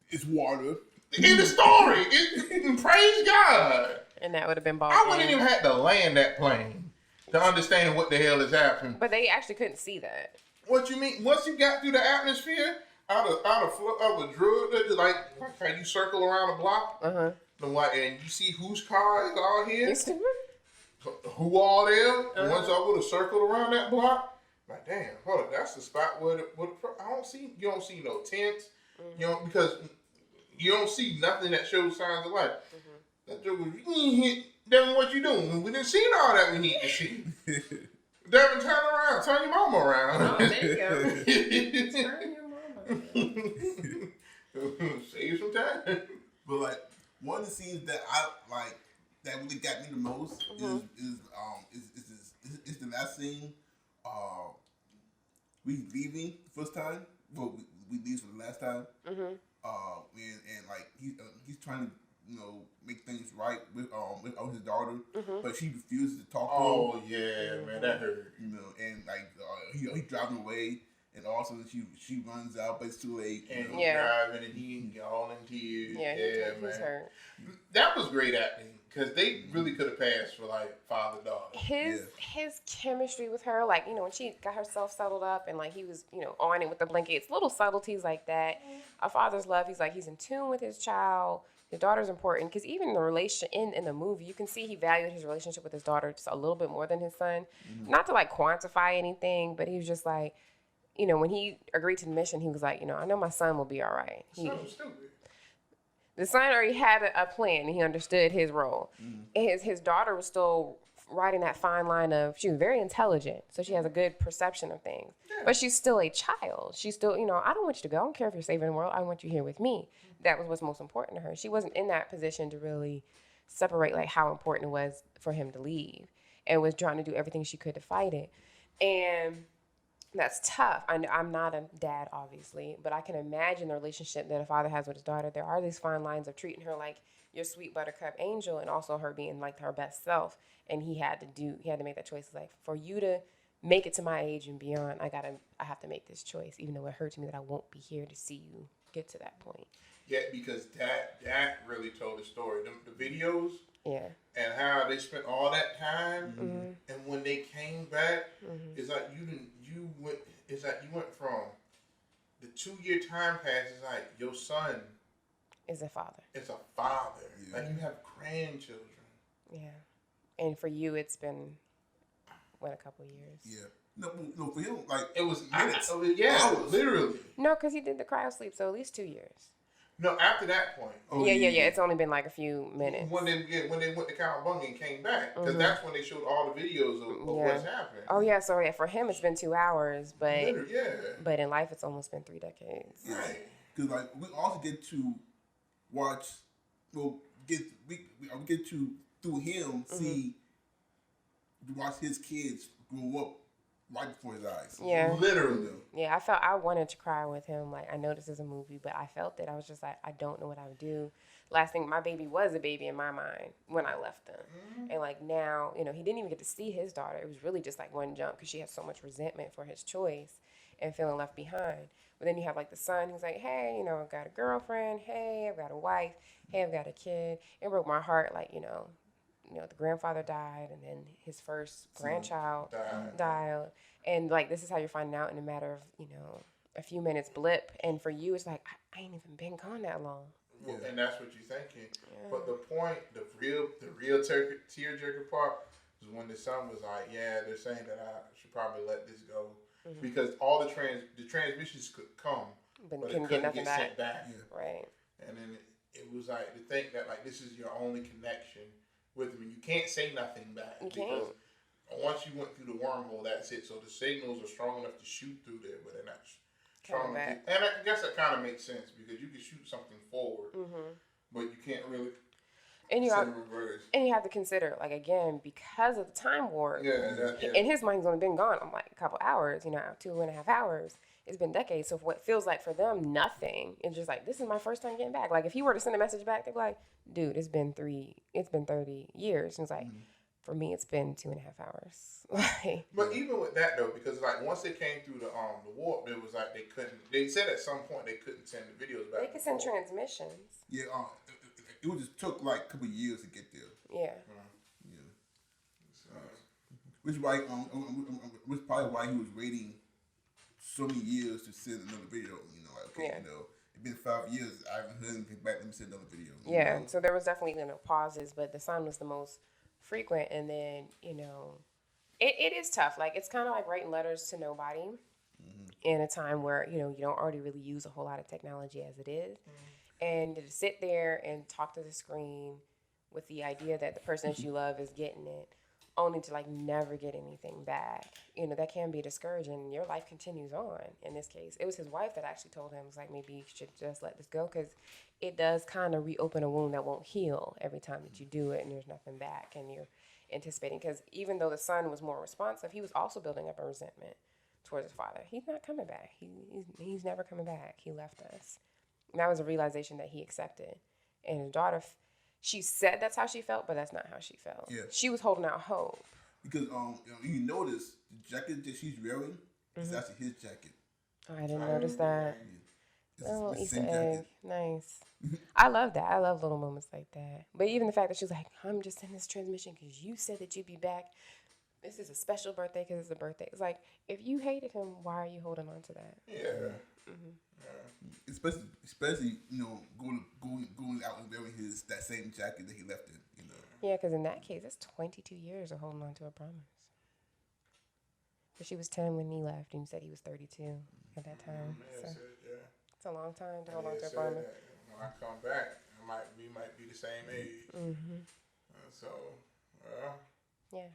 It's water. In the story. Praise God. And that would have been ball. I wouldn't even have to land that plane to understand what the hell is happening. But they actually couldn't see that. What you mean? Once you got through the atmosphere, out of a drug that like how you circle around a block, and you see whose car is all here, who all there. And once I would have circled around that block, like damn, hold up, that's the spot where you don't see no tents, you know, because you don't see nothing that shows signs of life. That joke was, Devin, what you doing? We didn't see all that we need to see. Devin, turn around, turn your mama around. Oh, there you go. Turn your mama. Save some time. But like one of the scenes that I like that really got me the most is the last scene. We leaving the first time. Well, we leave for the last time. And like he's trying to make things right with his daughter, but she refuses to talk to him. Oh yeah, man, that hurt. And like he driving away. And also she runs out, but it's too late. And he's driving, and he all in tears. Yeah, man. Hurt. That was great acting because they really could have passed for like father-daughter. His chemistry with her, like when she got herself settled up, and like he was on it with the blankets, little subtleties like that. A father's love. He's like he's in tune with his child. His daughter's important because even the relation in the movie, you can see he valued his relationship with his daughter just a little bit more than his son. Not to like quantify anything, but he was just like. When he agreed to the mission, he was like, I know my son will be all right. So stupid. The son already had a plan, and he understood his role. His daughter was still riding that fine line of, she was very intelligent, so she has a good perception of things. Yeah. But she's still a child. She's still, I don't want you to go. I don't care if you're saving the world. I want you here with me. That was what's most important to her. She wasn't in that position to really separate, like, how important it was for him to leave, and was trying to do everything she could to fight it. And that's tough. I'm not a dad, obviously, but I can imagine the relationship that a father has with his daughter. There are these fine lines of treating her like your sweet buttercup angel, and also her being like her best self. And he had to make that choice. Like, for you to make it to my age and beyond, I have to make this choice, even though it hurts me that I won't be here to see you get to that point. Yeah, because that really told the story. The videos. Yeah. And how they spent all that time, and when they came back, it's like you went from the 2-year time pass. It's like your son is a father. It's a father. Yeah. Like you have grandchildren. Yeah, and for you, it's been a couple years. Yeah. No, for him, like it was minutes. Hours. Literally. No, because he did the cryo sleep, so at least 2 years. No, after that point. Oh, yeah. It's only been like a few minutes. When they went to Cowabunga and came back, because that's when they showed all the videos of what's happening. Oh yeah, so for him it's been 2 hours, but but in life it's almost been 3 decades. Right. Because like we also get to watch, we get to through him watch his kids grow up right before his eyes. Yeah. Literally. Yeah, I wanted to cry with him. Like, I know this is a movie, but I felt it. I was just like, I don't know what I would do. Last thing, my baby was a baby in my mind when I left them. And like now, you know, he didn't even get to see his daughter. It was really just like one jump because she had so much resentment for his choice and feeling left behind. But then you have like the son who's like, hey, you know, I've got a girlfriend. Hey, I've got a wife. Hey, I've got a kid. It broke my heart. Like, you know, the grandfather died, and then his first grandchild died. And like, this is how you're finding out in a matter of, you know, a few minutes blip. And for you, it's like, I ain't even been gone that long. Well, and that's what you're thinking. Yeah. But the point, the real tearjerker part is when the son was like, yeah, they're saying that I should probably let this go. Because all the transmissions could come, but it couldn't get sent back. Yeah. Right. And then it was like to think that like this is your only connection with them. You can't say nothing back. You can't. Once you went through the wormhole, that's it. So the signals are strong enough to shoot through there, but they're not strong enough. And I guess that kind of makes sense because you can shoot something forward, but you can't really and you send reverse. And you have to consider, like, again, because of the time warp, in his mind, he's only been gone like a couple hours, you know, 2.5 hours. It's been decades. So what feels like for them nothing, it's just like, this is my first time getting back. Like, if he were to send a message back, they'd be like, dude, it's been 30 years. And it's like, for me, it's been 2.5 hours. Like, but even with that though, because like once they came through the warp, it was like they said at some point they couldn't send the videos back. They could send transmissions. Yeah, it just took like a couple of years to get there. Yeah. Which was probably why he was waiting so many years to send another video. You know, like, okay, you know, it's been 5 years. I haven't heard anything back. Let me send another video. You know? So there was definitely, you know, pauses, but the son was the most frequent. And then, you know, it is tough. Like, it's kind of like writing letters to nobody in a time where, you know, you don't already really use a whole lot of technology as it is. And to sit there and talk to the screen with the idea that the person that you love is getting it, only to like never get anything back, you know, that can be discouraging. Your life continues on. In this case, it was his wife that actually told him, was like, maybe you should just let this go, because it does kind of reopen a wound that won't heal every time that you do it and there's nothing back and you're anticipating. Because even though the son was more responsive, he was also building up a resentment towards his father. He's not coming back. He's never coming back. He left us. And that was a realization that he accepted. And his daughter, she said that's how she felt, but that's not how she felt. Yeah. She was holding out hope. Because you notice the jacket that she's wearing is actually his jacket. Oh, I didn't notice that. Oh, Easter egg. Nice. I love that. I love little moments like that. But even the fact that she was like, I'm just in this transmission because you said that you'd be back. This is a special birthday because it's a birthday. It's like, if you hated him, why are you holding on to that? Yeah. Especially, you know, going out and wearing that same jacket that he left in, you know. Yeah, because in that case, it's 22 years of holding on to a promise. But she was 10 when he left, and you said he was 32 at that time. It's a long time to hold on to a promise. When I come back, we might be the same age. So, well. Yeah.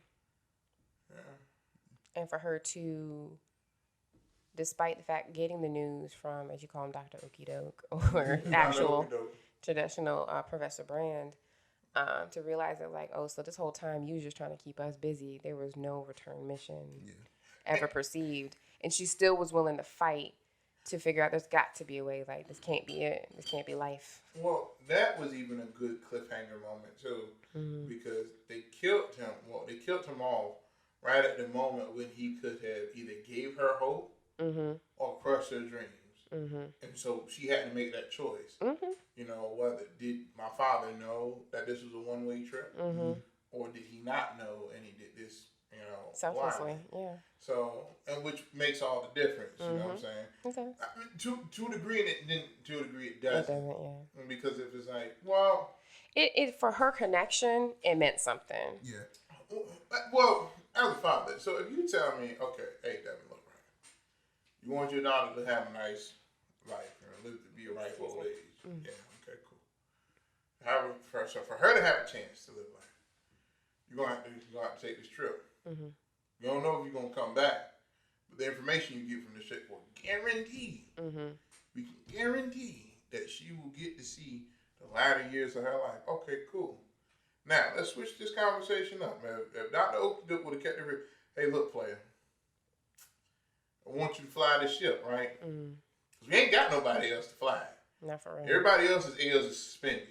And for her to, despite the fact getting the news from, as you call him, Dr. Okie-doke, or actual traditional Professor Brand, to realize that, like, oh, so this whole time you was just trying to keep us busy. There was no return mission ever perceived. And she still was willing to fight to figure out there's got to be a way. Like, this can't be it. This can't be life. Well, that was even a good cliffhanger moment, too, because they killed him. Well, they killed him off right at the moment when he could have either gave her hope or crushed her dreams. And so she had to make that choice. You know, whether did my father know that this was a one-way trip, or did he not know and he did this, you know, selflessly, So, and which makes all the difference. You know what I'm saying? Okay. I mean, to a degree, to a degree, it doesn't. It doesn't, Because if it's like, well, it for her connection, it meant something. Yeah. Well, as a father, so if you tell me, okay, hey, Devin, look, right, you want your daughter to have a nice life and live to be a ripe old age. Yeah, okay, cool. So for her to have a chance to live life, you're gonna have to take this trip. You don't know if you're gonna come back, but the information you get from the ship will guarantee. We can guarantee that she will get to see the latter years of her life. Okay, cool. Now let's switch this conversation up, man. If Dr. Okie would have kept it real, hey, look, player, I want you to fly this ship, right? Mm. 'Cause we ain't got nobody else to fly. Not for real. Everybody else's L's is suspended.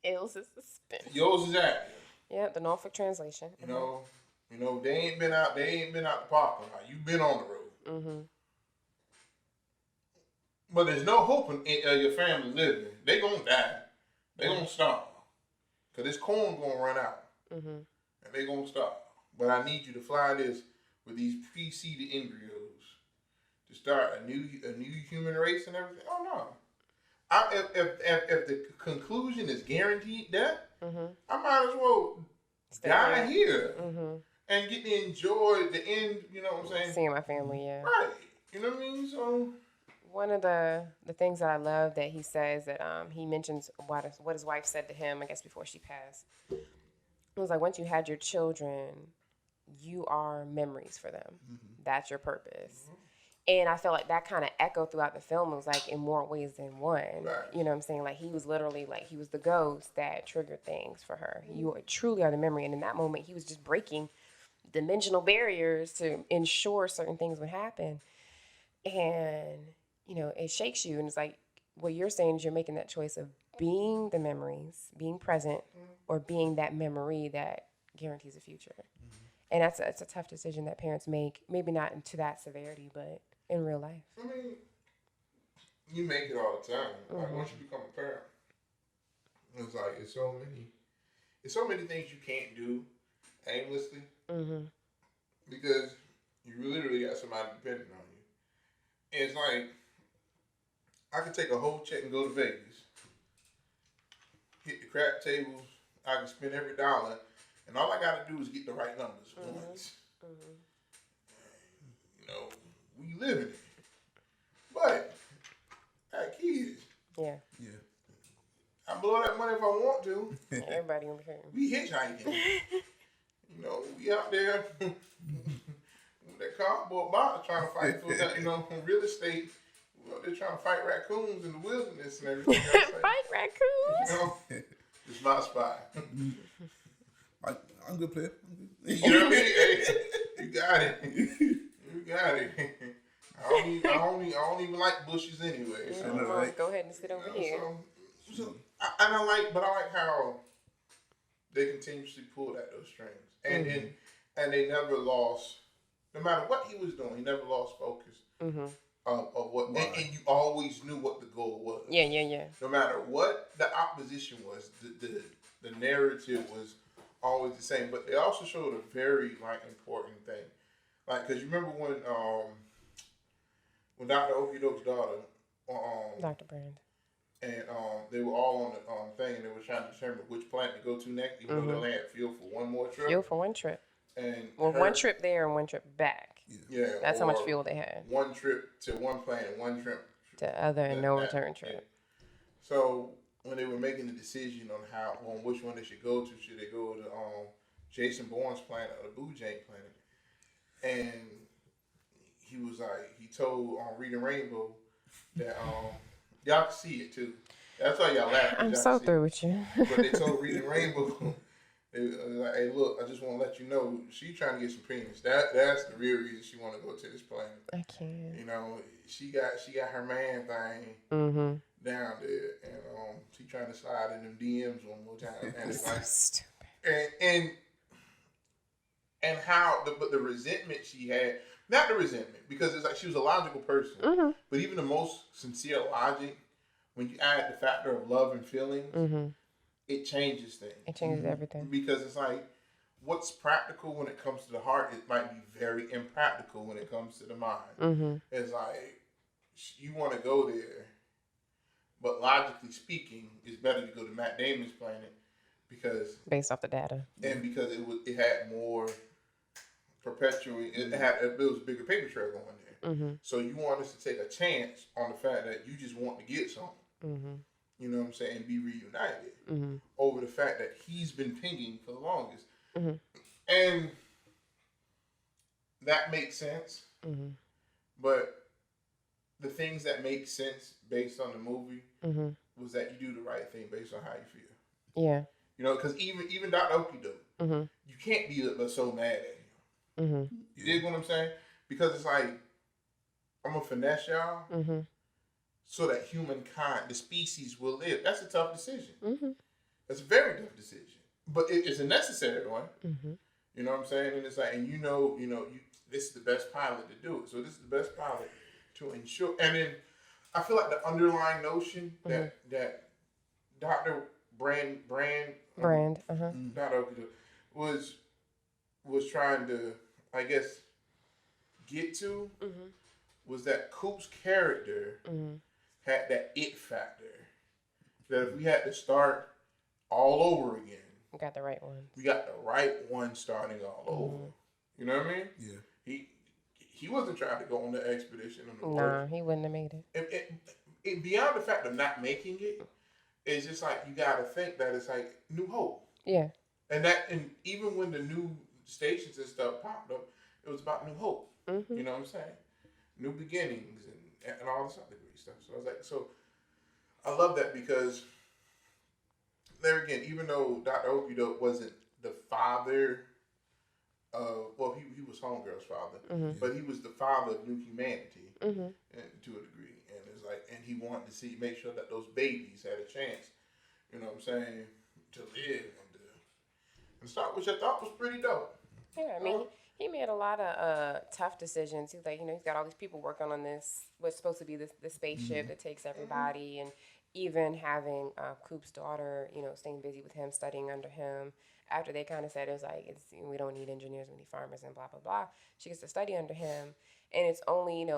L's is suspended. Yours is active. Yeah, the Norfolk translation. You know, they ain't been out the parking lot. You've been on the road. Mm-hmm. But there's no hope in your family living. They gonna die. They gonna starve. Cause this corn gonna run out. Mm-hmm. And they gonna starve. But I need you to fly this with these preceded embryos to start a new human race and everything. Oh no. If the conclusion is guaranteed death, I might as well die here and get to enjoy the end. You know what I'm saying? Seeing my family, yeah. Right. You know what I mean? So one of the things that I love that he says that he mentions what his wife said to him, I guess before she passed. It was like, once you had your children, you are memories for them. That's your purpose. And I felt like that kind of echoed throughout the film. It was like in more ways than one. Right. You know what I'm saying? Like he was literally like, he was the ghost that triggered things for her. You truly are the memory. And in that moment, he was just breaking dimensional barriers to ensure certain things would happen. And, you know, it shakes you. And it's like, what you're saying is you're making that choice of being the memories, being present, or being that memory that guarantees a future. And it's a tough decision that parents make. Maybe not to that severity, but in real life. I mean, you make it all the time. Like once you become a parent, it's like it's so many things you can't do aimlessly because you literally got somebody depending on you. And it's like I could take a whole check and go to Vegas, hit the crap tables. I can spend every dollar. And all I got to do is get the right numbers once. You know, we live in it. But, I got kids. Yeah. I blow that money if I want to. Everybody gonna be hurting. We hitchhiking. You know, we out there with that cardboard box trying to fight for that, you know, from real estate. We out there trying to fight raccoons in the wilderness and everything. Fight raccoons? You know, it's my spot. I'm a good player. You know what I mean? Hey, you got it. You got it. I don't even like bushes anyway. So, Right. Go ahead and sit over here. I like how they continuously pulled at those strings, and they never lost. No matter what he was doing, he never lost focus of what. And you always knew what the goal was. Yeah. No matter what the opposition was, the narrative was always the same, but they also showed a very important thing, because you remember when Dr. Okidoke's daughter, Dr. Brand, and they were all on the thing, and they were trying to determine which planet to go to next, even though they had fuel for one more trip. Fuel for one trip. And one trip there and one trip back. Yeah, that's how much fuel they had. One trip to one planet, one trip to other, and no return trip. Yeah. So when they were making the decision on which one they should go to, should they go to Jason Bourne's planet or the Bujang planet? And he was like, he told Reading Rainbow that y'all can see it too. That's why y'all laughing. I'm so through with you. But they told Reading Rainbow, they was like, hey, look, I just want to let you know, she trying to get some penis. That's the real reason she want to go to this planet. I can't. You know, she got her man thing down there, and she trying to slide in them DMs one more time. And it's like, stupid. And how the resentment she had, not the resentment, because it's like she was a logical person, but even the most sincere logic, when you add the factor of love and feelings, it changes things. It changes everything. Because it's like, what's practical when it comes to the heart, it might be very impractical when it comes to the mind. It's like, you want to go there, but logically speaking, it's better to go to Matt Damon's planet because based off the data, and because it had more perpetually, it was a bigger paper trail going there. So you want us to take a chance on the fact that you just want to get something. You know what I'm saying? And be reunited over the fact that he's been pinging for the longest. And that makes sense. But the things that make sense based on the movie was that you do the right thing based on how you feel. Yeah. You know, because even Dr. Okidoke, you can't be so mad at him. You dig what I'm saying? because it's like I'm gonna finesse y'all Mm-hmm. so that humankind, the species, will live. That's a tough decision. Mm-hmm. That's a very tough decision, but it's a necessary one. Mm-hmm. You know what I'm saying? And it's like, and this is the best pilot to do it. So this is the best pilot to ensure. And then I feel like the underlying notion that Dr. Brand, Dr. was trying to, I guess, get to was that Coop's character had that it factor. That if we had to start all over again, We got the right one. we got the right one starting all over. You know what I mean? Yeah. He wasn't trying to go on the expedition on the Nah, he wouldn't have made it. It beyond the fact of not making it, it's just like you got to think that it's like New Hope. Yeah. And even when the new stations and stuff popped up, it was about New Hope. Mm-hmm. You know what I'm saying? New beginnings and all this other great stuff. So I was like, I love that because there again, even though Dr. Okudo wasn't the father of, he was Homegirl's father, but he was the father of new humanity and, to a degree. And it's like, and he wanted to make sure that those babies had a chance, you know what I'm saying, to live and stuff, which I thought was pretty dope. Yeah, I mean, he made a lot of tough decisions. He's like, he's got all these people working on this, what's supposed to be the spaceship that takes everybody, and even having Coop's daughter, staying busy with him, studying under him. After they kind of said, it was like, we don't need engineers, we need farmers, and blah, blah, blah. She gets to study under him, and it's only,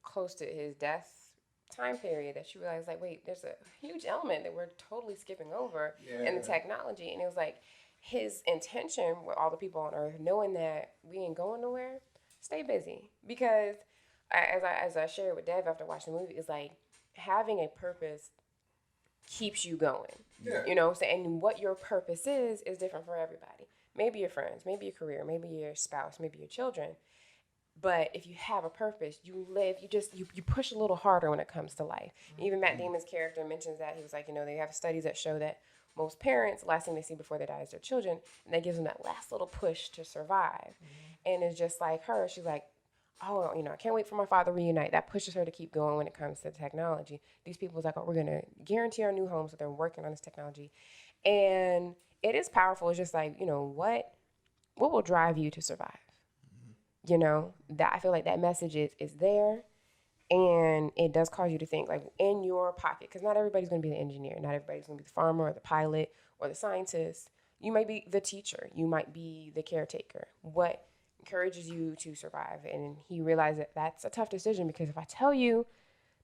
close to his death time period that she realized, like, wait, there's a huge element that we're totally skipping over in the technology. And it was like, his intention with all the people on Earth, knowing that we ain't going nowhere, stay busy. Because as I shared with Dev after watching the movie, it's like having a purpose keeps you going. Yeah. And what your purpose is different for everybody. Maybe your friends, maybe your career, maybe your spouse, maybe your children. But if you have a purpose, you live, you push a little harder when it comes to life. Even Matt Damon's character mentions that. He was like, they have studies that show that most parents, the last thing they see before they die is their children, and that gives them that last little push to survive. And it's just like her. She's like, oh, I can't wait for my father to reunite. That pushes her to keep going when it comes to technology. These people was like, we're going to guarantee our new home, so they're working on this technology. And it is powerful. It's just like, what will drive you to survive? That I feel like that message is there. And it does cause you to think, like, in your pocket, because not everybody's going to be the engineer. Not everybody's going to be the farmer or the pilot or the scientist. You might be the teacher. You might be the caretaker. What encourages you to survive? And he realized that that's a tough decision, because if I tell you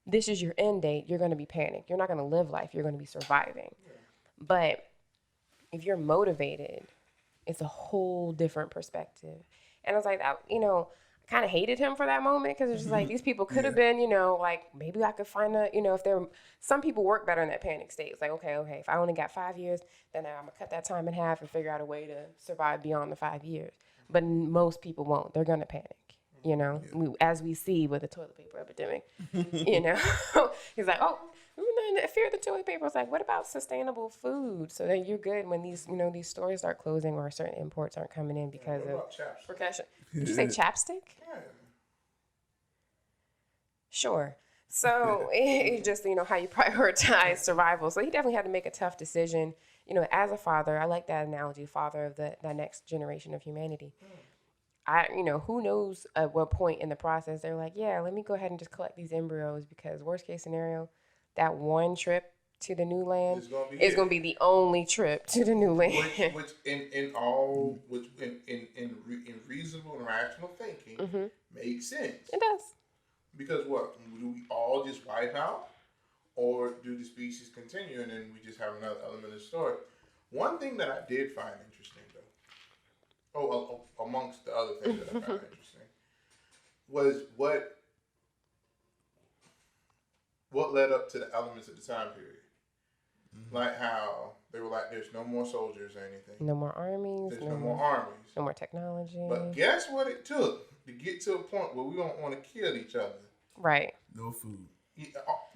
this is your end date, you're going to be panicked. You're not going to live life. You're going to be surviving. Yeah. But if you're motivated, it's a whole different perspective. And I was like, that, kind of hated him for that moment, because it's just like these people could have been, like maybe I could find if some people work better in that panic state. It's like, okay, if I only got 5 years, then I'm gonna cut that time in half and figure out a way to survive beyond the 5 years. But most people won't. They're gonna panic, as we see with the toilet paper epidemic. He's like, oh, fear of the toilet paper. It's like, what about sustainable food? So that you're good when these these stores start closing or certain imports aren't coming in because of precaution. Did you say chapstick? Yeah. Sure. So it's just, how you prioritize survival. So he definitely had to make a tough decision. As a father, I like that analogy, father of the next generation of humanity. Who knows at what point in the process they're like, yeah, let me go ahead and just collect these embryos, because worst case scenario, that one trip to the new land is going to be the only trip to the new land. Which in reasonable and rational thinking makes sense. It does. Because what? Do we all just wipe out? Or do the species continue and then we just have another element of the story? One thing that I did find interesting, though, amongst the other things that I found interesting, was what led up to the elements of the time period. Like how they were like, there's no more soldiers or anything. No more armies. There's no more armies. No more technology. But guess what it took to get to a point where we don't want to kill each other? Right. No food. Yeah,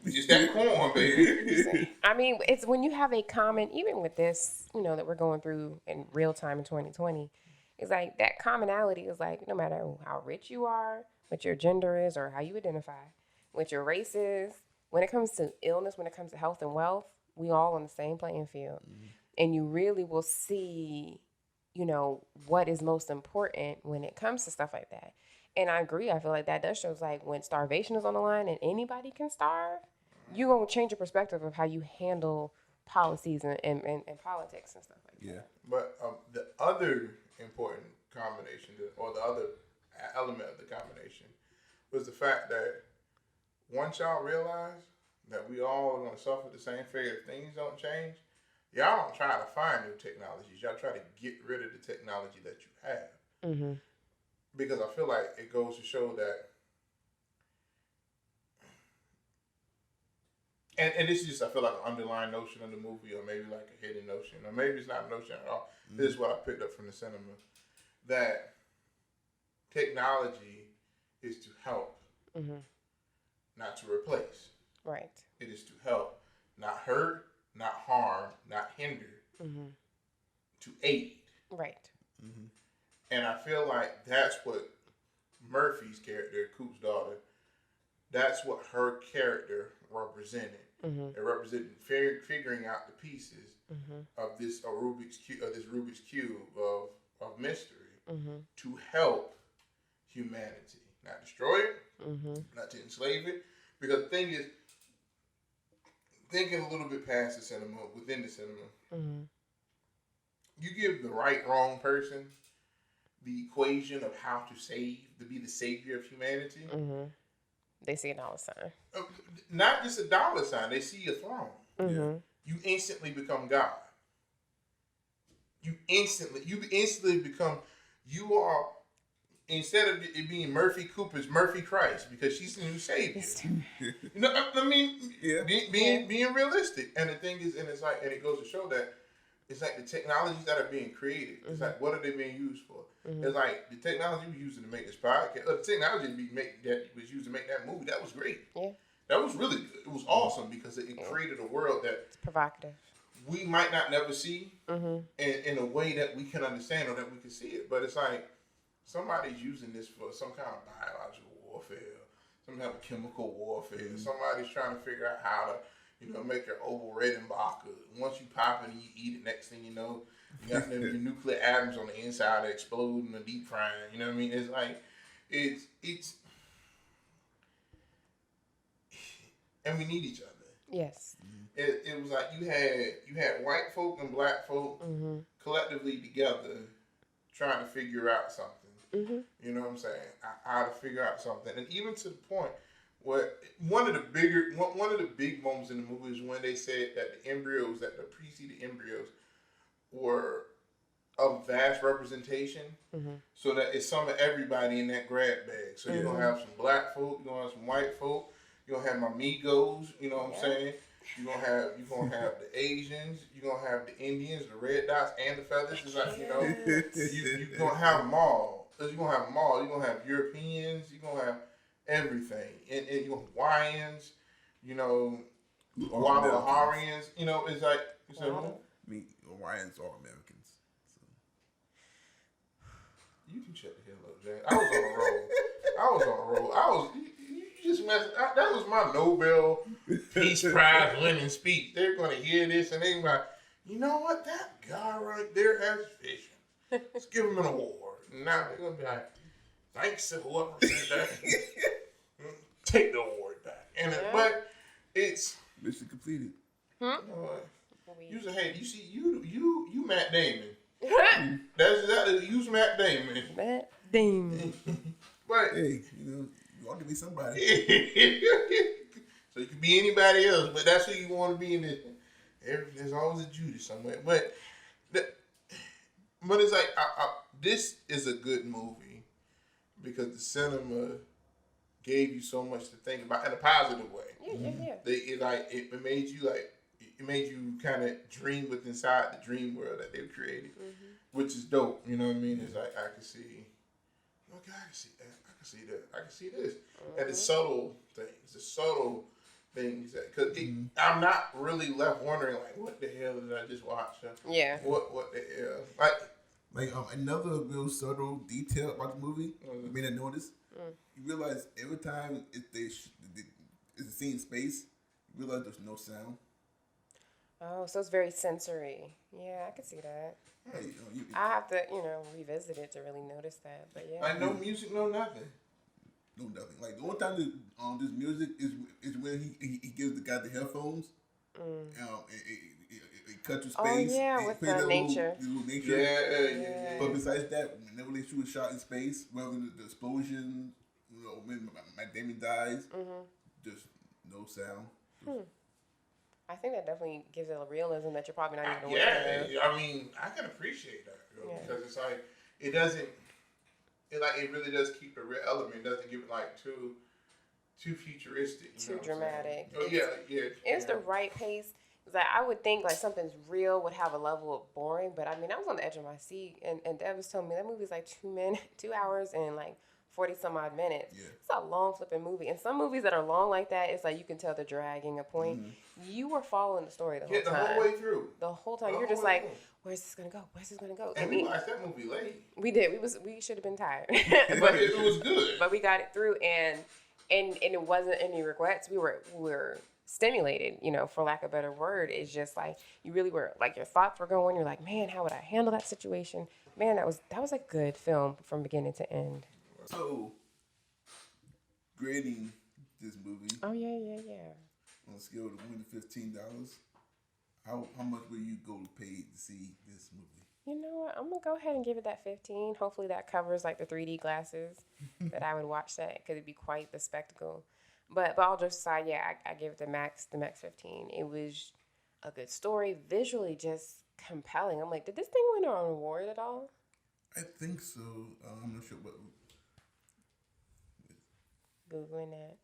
just that corn, baby. I mean, it's when you have a common, even with this, that we're going through in real time in 2020, it's like that commonality is like, no matter how rich you are, what your gender is or how you identify, what your race is. When it comes to illness, when it comes to health and wealth, we all on the same playing field. And you really will see, what is most important when it comes to stuff like that. And I agree. I feel like that does shows like when starvation is on the line and anybody can starve, you're going to change your perspective of how you handle policies and politics and stuff like that. Yeah. But the other important combination, or the other element of the combination, was the fact that once y'all realize that we all are going to suffer the same fate if things don't change, y'all don't try to find new technologies. Y'all try to get rid of the technology that you have. Mm-hmm. Because I feel like it goes to show that, and this is just, I feel like an underlying notion of the movie, or maybe like a hidden notion, or maybe it's not a notion at all. This is what I picked up from the cinema, that technology is to help, not to replace. Right. It is to help, not hurt, not harm, not hinder, to aid. Right. And I feel like that's what Murphy's character, Coop's daughter, that's what her character represented. It represented figuring out the pieces of this Rubik's cube of mystery to help humanity, not destroy it, not to enslave it. Because the thing is, thinking a little bit past the cinema, within the cinema, you give the right, wrong person the equation of how to be the savior of humanity. They see a dollar sign. Not just a dollar sign, they see a throne. You instantly become God. You instantly become, you are, instead of it being Murphy Cooper's Murphy Christ, because she's the new savior. Being realistic. And the thing is, and it goes to show that it's like the technologies that are being created. It's like, what are they being used for? It's like the technology we're using to make this podcast, the technology that was used to make that movie, that was great. Yeah. That was really good. It was awesome because it created a world that it's provocative. We might not never see in a way that we can understand or that we can see it. But it's like somebody's using this for some kind of biological warfare, some kind of chemical warfare. Somebody's trying to figure out how to, make your oval Redenbacher. Once you pop it and you eat it, next thing you know, you got your nuclear atoms on the inside that explode in the deep frying. You know what I mean? It's like, it's, and we need each other. Yes. It was like you had white folk and black folk collectively together trying to figure out something. You know what I'm saying? How to figure out something. And even to the point where one of the big moments in the movie is when they said that the embryos, that the preceded embryos were of vast representation, so that it's some of everybody in that grab bag. So you're going to have some black folk, you're going to have some white folk, you're going to have my Migos, you know what I'm saying? You're gonna have the Asians. You're gonna have the Indians, the red dots, and the feathers. It's like you're gonna have them all. You're gonna have them all. You're gonna have Europeans. You're gonna have everything, and you're gonna have Hawaiians. Guadalajarians. It's like Hawaiians are Americans. So. You can shut the hell up, Jay. I was on a roll. That was my Nobel Peace Prize winning speech. They're going to hear this and they're like, you know what? That guy right there has vision. Let's give him an award. And now they're going to be like, thanks to whoever said that. Take the award back. But it's mission completed. You see, you Matt Damon. That's exactly, use Matt Damon. Matt Damon. But hey, you ought to be somebody. So you can be anybody else, but that's who you want to be in this. There's always a Judas somewhere. But it's like, this is a good movie because the cinema gave you so much to think about in a positive way. Yeah. It made you kind of dream with inside the dream world that they've created, which is dope. You know what I mean? It's like, I can see, okay, I can see that. I can see this. And the subtle things that, because I'm not really left wondering, like, what the hell did I just watch? Yeah. What the hell? Like another real subtle detail about the movie, you may not notice, you realize every time it's a scene in space, you realize there's no sound. Oh, so it's very sensory. Yeah, I can see that. Like, I have to, revisit it to really notice that. But yeah. Like no music, no nothing. no nothing. Like the only time that this music is when he gives the guy the headphones. It cut to space. Oh, yeah, it with plays the that nature. little nature. Yeah. But besides that, whenever they shoot a shot in space, whether the explosion, when Matt Damon dies, just no sound. I think that definitely gives it a realism that you're probably not even aware of. Yeah, I mean, I can appreciate that because it's like it doesn't. It really does keep the real element. It doesn't give it like too futuristic. Too dramatic. Oh yeah. It's the right pace. It's like I would think like something's real would have a level of boring, but I mean I was on the edge of my seat, and Deb was telling me that movie's like 2 hours and like 40 some odd minutes. Yeah. It's a long flipping movie, and some movies that are long like that, it's like you can tell they're dragging a point. You were following the story the whole time. The whole way through. The whole time you're just like, where's this gonna go? Where's this gonna go? And we watched that movie late. We did. We should have been tired, but it was good. But we got it through, and it wasn't any regrets. We were stimulated, for lack of a better word. It's just like you really were like your thoughts were going. You're like, man, how would I handle that situation? Man, that was a good film from beginning to end. So, grading this movie. Oh yeah. On a scale of $1 to $15, how much will you go to pay to see this movie? You know what? I'm gonna go ahead and give it that 15. Hopefully that covers like the 3D glasses that I would watch that because it'd be quite the spectacle. But all jokes aside, yeah, I give it the max 15. It was a good story, visually just compelling. I'm like, did this thing win an award at all? I think so. I'm not sure what. Googling that,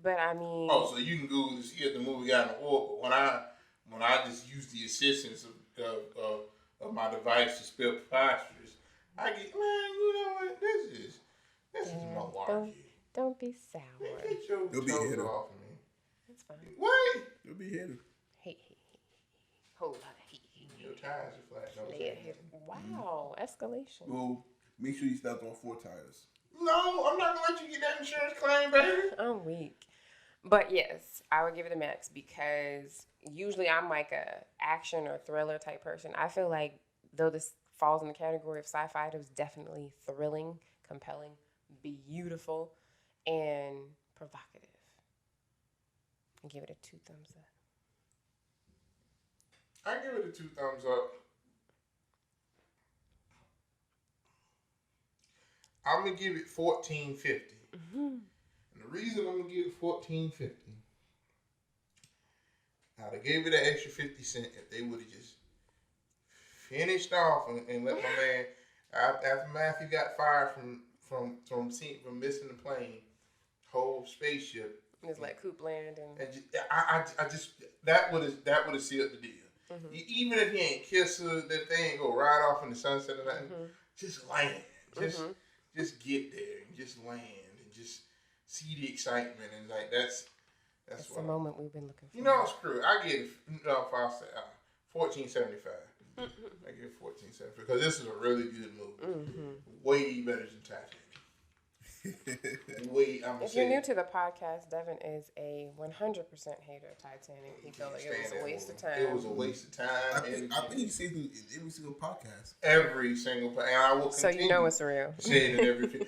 but I mean. Oh, so you can Google to see if the movie got an award. But when I just use the assistance of my device to spell preposterous, I get, man, you know what? This is malarkey. Don't be sour. Get your toes off of me. That's fine. What? You'll be here. Hey. Whole lot of he. Your tires are flat. Wow, escalation. Well, make sure you stop on 4 tires. No, I'm not gonna let you get that insurance claim, baby. I'm weak. But yes, I would give it a max because usually I'm like a action or thriller type person. I feel like though this falls in the category of sci-fi, it was definitely thrilling, compelling, beautiful, and provocative. I give it a 2 thumbs up. I give it a 2 thumbs up. I'm gonna give it $14.50. And the reason I'm gonna give it $14.50, I'd have gave it an extra 50 cents if they would have just finished off and let my man after Matthew got fired from missing the plane, whole spaceship. It's like Coop Land and I just that would have sealed the deal. Even if he ain't kiss her, that they ain't go right off in the sunset or nothing. Just land, just get there and just land and just see the excitement and like that's the moment we've been looking for. You know, screw it. I give $14.75. I give $14.75 because this is a really good movie. Way better than Titanic. If you're new to the podcast, Devin is a 100% hater of Titanic. He felt like it was a waste of time. It was a waste of time. I think you say it in every single podcast. Every single podcast. And I will continue. So you know it's real. Say it in every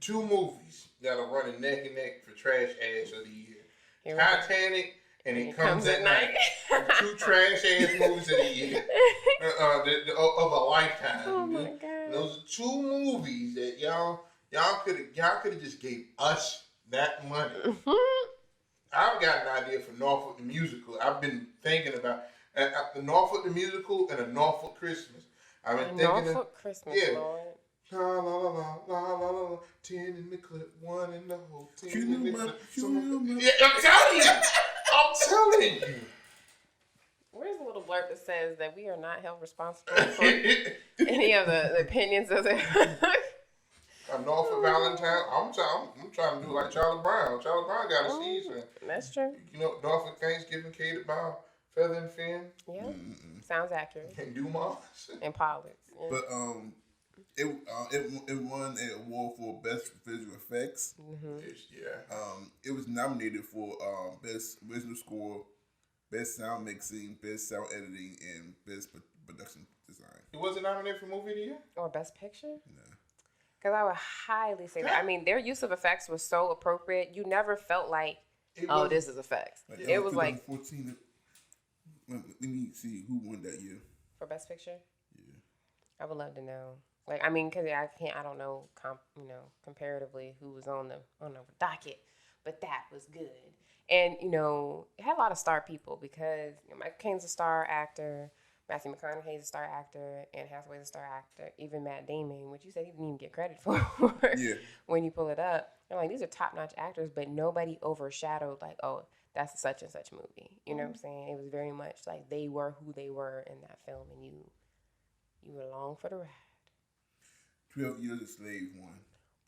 2 movies that are running neck and neck for trash ass of the year. Titanic and It Comes at Night. 2 trash ass movies of the year. Of a lifetime. Oh my God. Those are 2 movies that y'all could have just gave us that money. I've got an idea for Norfolk the Musical. I've been thinking about the Norfolk the Musical and a Norfolk Christmas. I've been thinking Norfolk Christmas, yeah. Lord. La la la la la la la. 10 in the clip, 1 in the hole. 10 in the clip. Yeah, I'm telling you. Where's the little blurb that says that we are not held responsible for any of the opinions of the A Norfolk Valentine. I'm trying to do like Charlie Brown. Charlie Brown got a season. That's true. You know, Norfolk Thanksgiving catered by Feather and Fin. Yeah. Sounds accurate. And Dumas. And Pollock. Yeah. But It won an award for best visual effects. It was nominated for best original score, best sound mixing, best sound editing, and best production design. It wasn't nominated for movie of the year? Or Best Picture? No. Because I would highly say that. I mean, their use of effects was so appropriate. You never felt like, this is effects. Like, it was like 2014. Let me see who won that year. for Best Picture. Yeah. I would love to know. Like, I mean, because I don't know, comparatively who was on the docket, but that was good. And it had a lot of star people because Michael Caine's a star actor, Matthew McConaughey's a star actor, Anne Hathaway's a star actor, even Matt Damon, which you said he didn't even get credit for. Yeah. When you pull it up, I'm like, these are top-notch actors, but nobody overshadowed like, oh, that's a such and such movie. You know what I'm saying? It was very much like they were who they were in that film, and you were along for the ride. 12 Years a Slave won.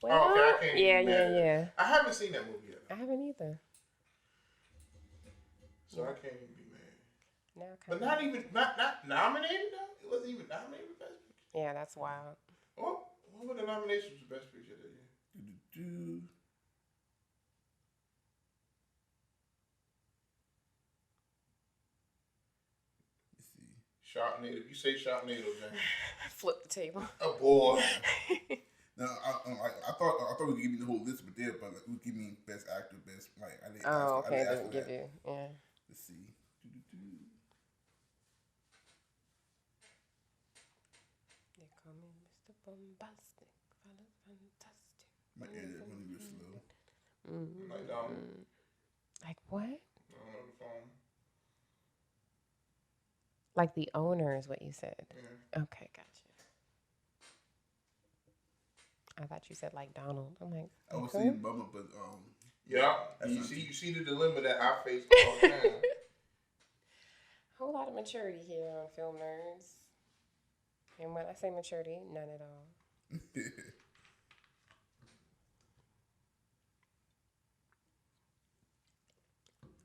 Well, okay, I can't even imagine. yeah. I haven't seen that movie yet. I haven't either. So I can't even be mad. Now, But not nominated though? It wasn't even nominated for Best Picture? yeah, that's wild. What were the nominations for Best Picture that year? Let's see. Sharknado. You say Sharknado, James. Flip the table. Oh boy. No, I thought we could give me the whole list, but we give me best actor, best like. I didn't Oh, ask, okay. I It didn't ask didn't for give that. you. Yeah. Let's see. They call me Mr. Bombastic. Fantastic. My internet running real slow. Like Donald. Like what? I don't know the phone. Like the owner is what you said. Yeah. Okay, gotcha. I thought you said like Donald. I'm like, I was okay. saying Bummer, but Yeah. That's You not see the dilemma that I face all the time. Whole lot of maturity here on Film Nerds. And when I say maturity, none at all.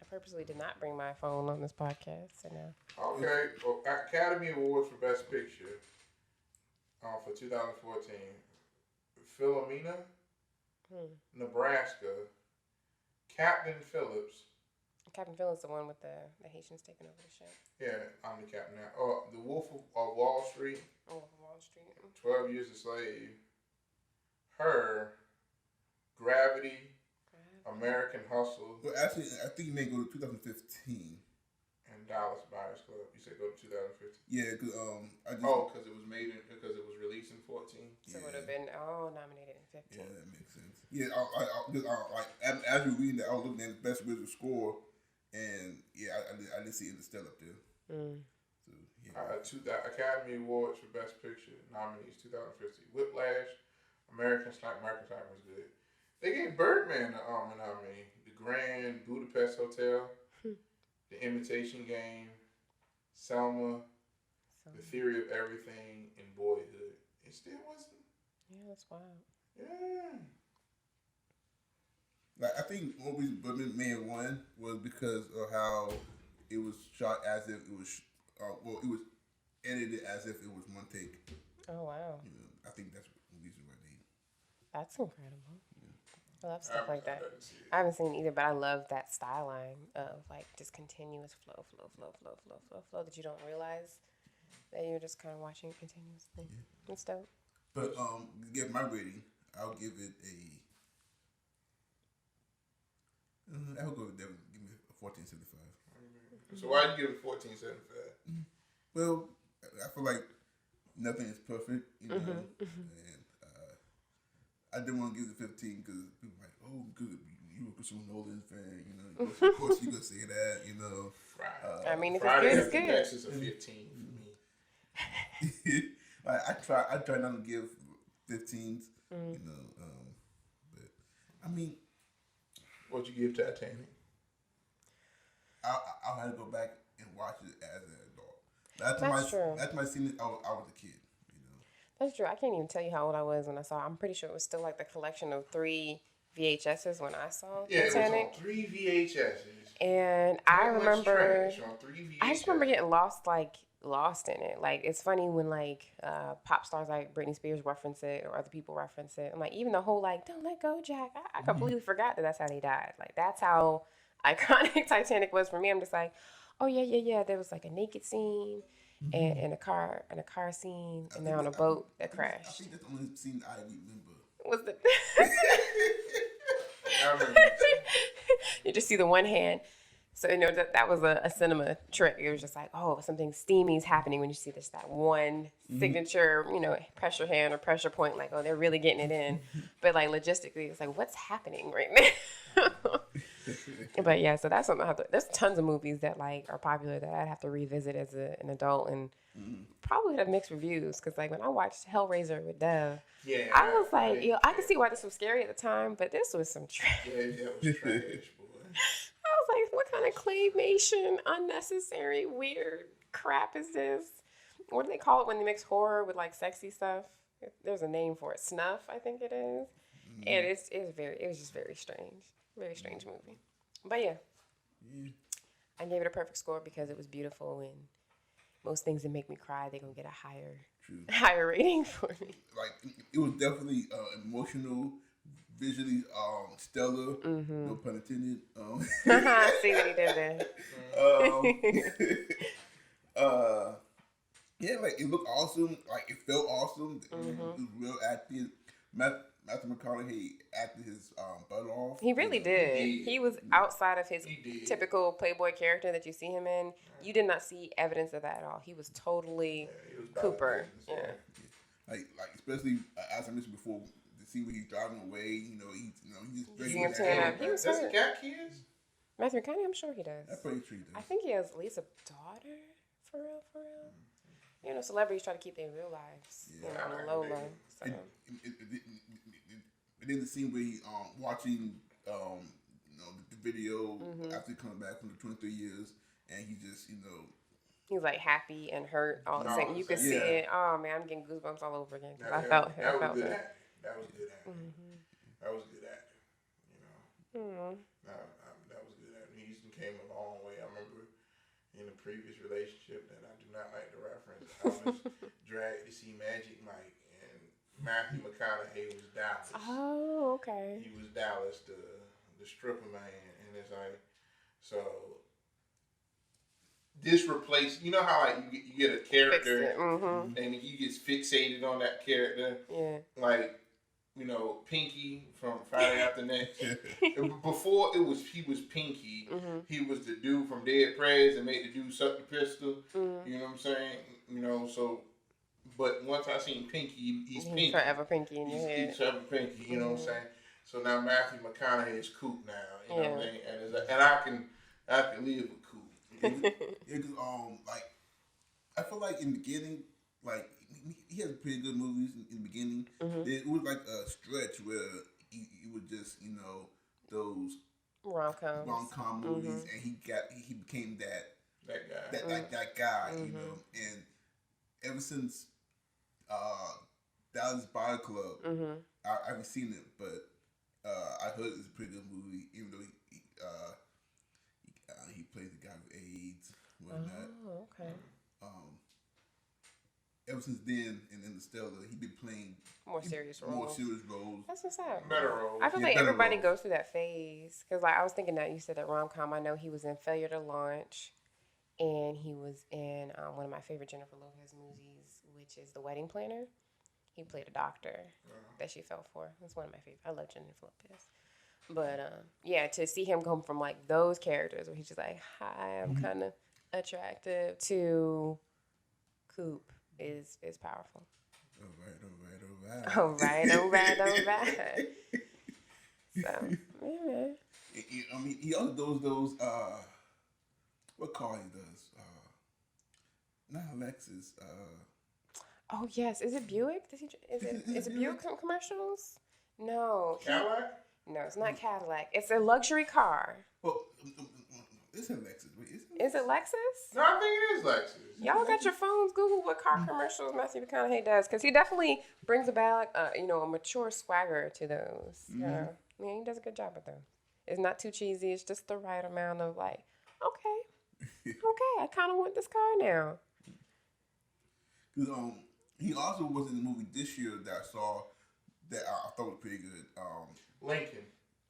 I purposely did not bring my phone on this podcast, so now. Okay. Well, Academy Awards for Best Picture for 2014. Philomena, Nebraska, Captain Phillips. Captain Phillips, the one with the Haitians taking over the show. Yeah, I'm the captain now. The Wolf of Wall Street. Oh, Wall Street. 12 Years a Slave. Her. Gravity. American Hustle. Well, actually, I think you may go to 2015. And Dallas Buyers Club. You said go to 2015. Yeah, because I just. Because it was because it was released in 14. So it would have been nominated in 15. Yeah, that makes sense. Yeah, as you're reading that, I was looking at the best visual score, and yeah, I didn't see Interstellar up there. So yeah. The Academy Awards for Best Picture nominees 2015. Whiplash, American Sniper was good. They gave Birdman a nominee. The Grand Budapest Hotel, The Imitation Game, Selma, The Theory of Everything, and Boyhood. It still wasn't. Yeah, that's wild. Yeah. Like I think one reason Birdman won was because of how it was shot as if it was, it was edited as if it was one take. Oh wow. I think that's the reason why they. That's incredible. I love stuff like that. I I haven't seen it either, but I love that style line of like just continuous flow that you don't realize that you're just kind of watching it continuously. It's dope. But to get my rating, I'll give it I would go with that. Give me a 14.75. So why you give it 14.75? Well, I feel like nothing is perfect, and I didn't want to give it 15 because people were like, oh, good, you were a Christopher Nolan fan, of course you could say that, Friday. I mean, if Friday it's good, it's good. Is a 15 for me. I try not to give 15s, but I mean, What'd you give Titanic? I'll have to go back and watch it as an adult. That's true. That's my scene. I was a kid. That's true. I can't even tell you how old I was when I saw it. I'm pretty sure it was still like the collection of 3 VHSs when I saw Yeah, Titanic. it was on 3 VHSs. And I remember, I just remember getting lost like lost in it. Like, it's funny when, like, pop stars like Britney Spears reference it or other people reference it. I'm like, even the whole, like, don't let go, Jack. I completely forgot that that's how they died. Like, that's how iconic Titanic was for me. I'm just like, oh, yeah. There was, like, a naked scene and a car scene, and they're on a boat that I crashed. think that's the only scene I remember. Was the I remember. you just see the one hand. So, that was a cinema trick. It was just like, oh, something steamy is happening when you see that one signature, pressure hand or pressure point. Like, oh, they're really getting it in. But, like, logistically, it's like, what's happening right now? But, yeah, so that's something there's tons of movies that, like, are popular that I'd have to revisit as an adult and probably have mixed reviews. Because, like, when I watched Hellraiser with Dev, I was like, I could see why this was scary at the time, but this was some trash. Yeah, that was trash, boy. I was like, what kind of claymation, unnecessary, weird crap is this? What do they call it when they mix horror with, like, sexy stuff? There's a name for it. Snuff, I think it is. And it was just very strange. Very strange movie. But yeah. I gave it a perfect score because it was beautiful, and most things that make me cry, they're going to get a higher rating for me. Like, it was definitely emotional, visually stellar, no pun intended. See what he did there. Yeah, like, it looked awesome. Like, it felt awesome. It was real acting. Matthew McConaughey acted his butt off. He really did. He was outside of his typical Playboy character that you see him in. You did not see evidence of that at all. He was totally Cooper. Yeah. Like especially as I mentioned before, to see when he's driving away. He's very He was Does he hurt. got kids? Matthew McConaughey, I'm sure he does. I'm pretty sure he does. I think he has at least a daughter. For real. Celebrities try to keep their real lives on the low. So. And then the scene where he watching the video after coming back from the 23 years, and he just he's like happy and hurt all the same. You could see it. Oh man, I'm getting goosebumps all over again. I That felt was it. good acting. That was good acting. That was good acting. That was good acting. He came a long way. I remember in a previous relationship that I do not like to reference, I was dragged to see Magic Mike, and Matthew McConaughey was Dallas. Oh, okay. He was Dallas, the stripper man, and it's like, so this replaced. You know how like you get a character and he gets fixated on that character. Yeah. Like, Pinky from Friday After Next. Before he was Pinky. He was the dude from Dead Prez and made the dude suck the pistol. You know what I'm saying? So, but once I seen Pinky, he's Pinky. Forever Pinky in your head. He's forever Pinky. You know what I'm saying? So now Matthew McConaughey is Coop now. You know what I'm saying? And I can live with Coop. Like, I feel like in the beginning, like, he has pretty good movies in the beginning. It was like a stretch where he was just, those rom-com movies, and he became that guy, and ever since Dallas Buyers Club, I haven't seen it, but I heard it's a pretty good movie, even though he plays the guy with AIDS, whatnot. Oh, okay. Ever since then, and in Interstellar, he's been playing more serious roles. That's what's up. Better roles. I feel like everybody goes through that phase. Because I was thinking that you said that rom-com. I know he was in Failure to Launch. And he was in one of my favorite Jennifer Lopez movies, which is The Wedding Planner. He played a doctor that she fell for. That's one of my favorites. I love Jennifer Lopez. But, to see him come from, like, those characters where he's just like, hi, I'm kind of attractive, to Coop. Is powerful. All right. So, yeah. He also does those, what car he does? Not Lexus. Oh, yes. Is it Buick? Is it Buick commercials? No. Cadillac? No, it's not Cadillac. It's a luxury car. Well, it's a Lexus. Is it Lexus? No, I think it is Lexus. Y'all got your phones. Google what car commercials Matthew McConaughey does, because he definitely brings about, a mature swagger to those. Yeah, he does a good job with them. It's not too cheesy. It's just the right amount of like, okay, I kind of want this car now. 'Cause, he also was in the movie this year that I saw that I thought was pretty good. Lincoln.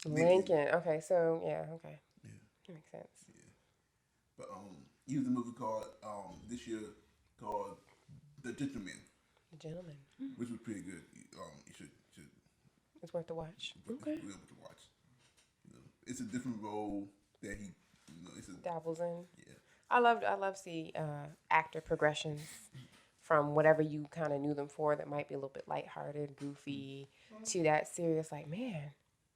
Lincoln. Okay, so yeah, okay. Yeah. That makes sense. But he was in a movie called this year called The Gentleman, The Gentleman. which was pretty good. You should It's worth the watch. be Okay. able to watch. It's a different role that he, it's a Dabbles in. yeah. I love see actor progressions from whatever you kind of knew them for that might be a little bit lighthearted, goofy, to that serious. Like, man,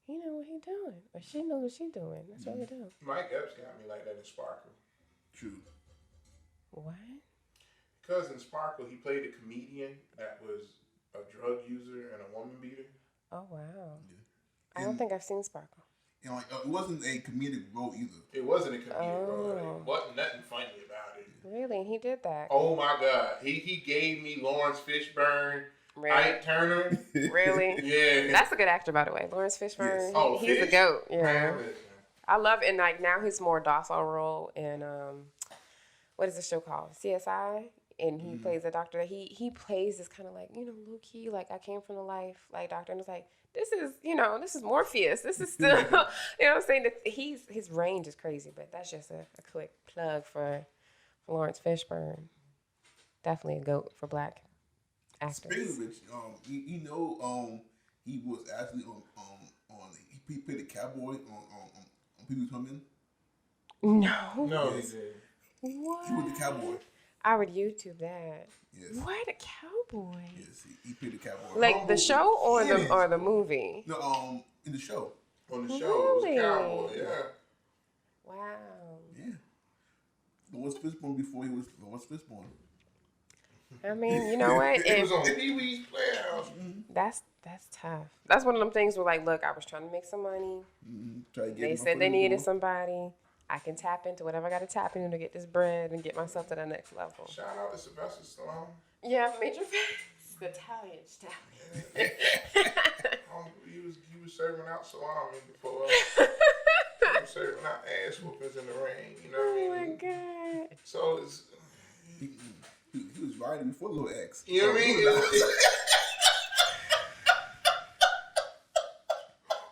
he know what he doing, or she knows what she doing. That's really dope. Mike Epps got me like that in Sparkle. True. What? Because in Sparkle, he played a comedian that was a drug user and a woman beater. Oh wow. Yeah. I don't think I've seen Sparkle. And like it wasn't a comedic role either. It wasn't a comedian, bro. Oh. It wasn't nothing funny about it. Really? He did that? Oh my God. He gave me Lawrence Fishburne, Really? Ike Turner. Really? Yeah. That's a good actor, by the way. Lawrence Fishburne. Yes. Oh, He's a Fish? goat. Yeah. Man, listen. I love and like now his more docile role in what is the show called? CSI. And he plays a doctor that he plays this kind of like, low key, like I came from the life like doctor, and it's like, this is Morpheus. This is still you know what I'm saying? That his range is crazy, but that's just a quick plug for Lawrence Fishburne. Definitely a goat for black actors. Speaking of which, he was actually on he played a cowboy on Pee Wee's Herman. No. No, he Yes. did. What? He was the cowboy. I would YouTube that. Yes. What, a cowboy? Yes, he played the cowboy. Like the show or Yes. the movie? No, in the show. On the show, Really? it was a cowboy. Yeah. Wow. Yeah. Lawrence Fishburne before he was Lawrence Fishburne. I mean, you know what? It was If, on Pee Wee's Playhouse. that's tough. That's one of them things where like, look, I was trying to make some money. Try to get They my said foot they in the needed door. somebody. I can tap into whatever I got to tap into to get this bread and get myself to the next level. Shout out to Sylvester Stallone. Yeah, Major Facts. The Italian stallion. He was serving out salami before. He was serving out ass whoopings in the rain. You know Oh what I my mean? God. So it's, He was riding before Little X. you know what I mean?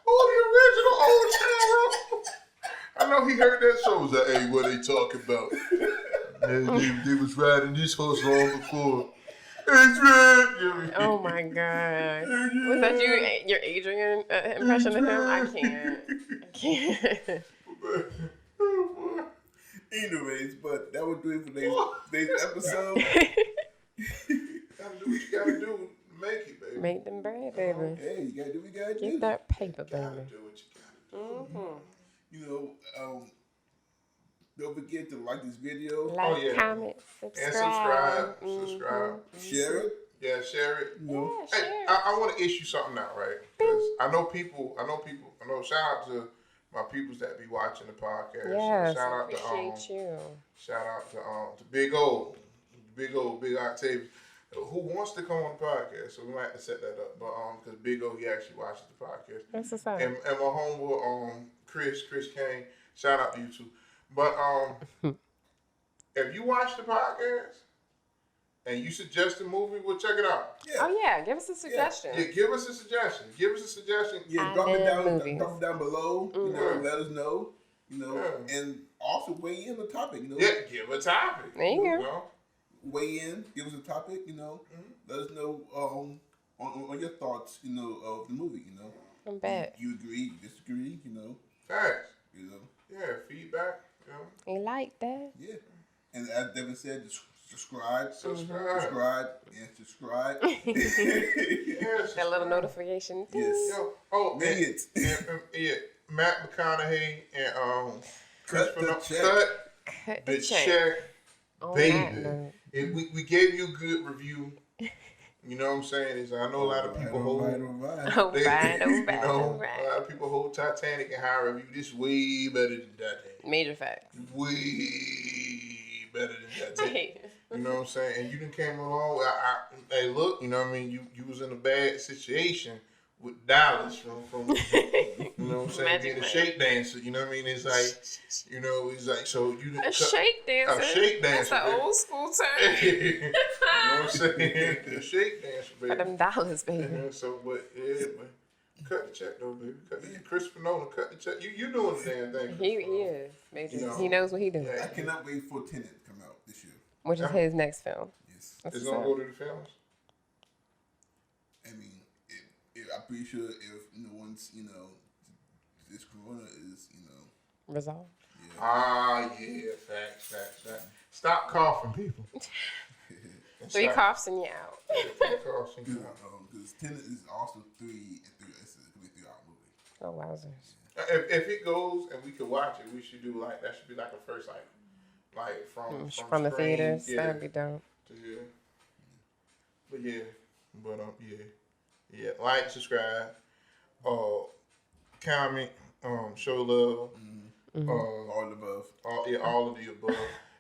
Oh, the original old town. I know he heard that show. Was like, hey, what they talking about? they was riding this horse long before. It's red. You know what I mean? Oh my God. Was that your Adrian impression of him? I can't. Anyways, but that would do it for today's episode. Gotta do what you gotta do to make it, baby. Make them bread, baby. Hey, you gotta do what you gotta do. Get that paper, Gotta baby. do what you gotta do. Mm-hmm. Don't forget to like this video, Like, yeah. comment, And subscribe. subscribe. share it. Yeah, share it. You know, Yeah, Hey, share. I want to issue something out, right? 'Cause I know shout out to my peoples that be watching the podcast. Yes, Shout I out to appreciate you. shout out to Big Octavius, who wants to come on the podcast. So we might have to set that up, but because Big O, he actually watches the podcast. That's what's up. And my homeboy Chris Kane, shout out to you too. But if you watch the podcast and you suggest a movie, we'll check it out. yeah. Oh yeah, give us a suggestion. Yeah, give us a suggestion. Yeah, I drop it love down, movies. drop it down below. You know, Mhm. let us know. You know, Yeah. and also weigh in the topic. You know, Yeah, give a topic. There you go. know? weigh in, give us a topic. You know, let us know on your thoughts. You know, of the movie. You know, I bet. you agree, you disagree. You know, Facts. you know, Yeah, feedback. You know? You like that? yeah. And as Devin said, just subscribe, Subscribe. and subscribe. Yeah, That little notification. Ding. Yes. Yo, oh, Dang and, it. yeah, Matt McConaughey and Cut Christopher the Nolan- check. Cut the the check. check, On baby. that note. We gave you a good review. You know what I'm saying? Is I know a lot of people hold. Alright. All They- right, all you right, know, all a right. lot of people hold Titanic in high review. This is way better than Titanic. Major facts. Way better than Titanic. Hey. You know what I'm saying? And you done came along. Hey, look, you know what I mean? You was in a bad situation with Dallas from You know what I'm saying? Magic Being a Man. shake dancer. You know what I mean? It's like, you know, it's like, so you A shake dancer. A shake dancer. That's an baby. old school term. You know what I'm saying? A shake dancer, For baby. them dollars, baby. Yeah, so, but yeah, man. Cut the check though, baby. Christopher Nolan, cut the check. You doing the damn thing. He Christopher Nolan. is. Major. You know, He knows what he doing. yeah. I cannot wait for Tenet to come out this year. Which is his next film. Yes. That's It's what's gonna up. go to the films. I mean, I'm pretty sure if once this corona is Resolved. yeah. Ah, yeah, facts. Stop coughing, people. 3 coughs and you out. 3 coughs and you out. Because Tenet is also it's gonna be a 3-hour movie. Oh, wowzers. If it goes and we could watch it, we should do that should be like a first like from the screen, theaters. yeah, That'd be dope. Yeah. Like, subscribe, comment, show love, All the above. all of the above.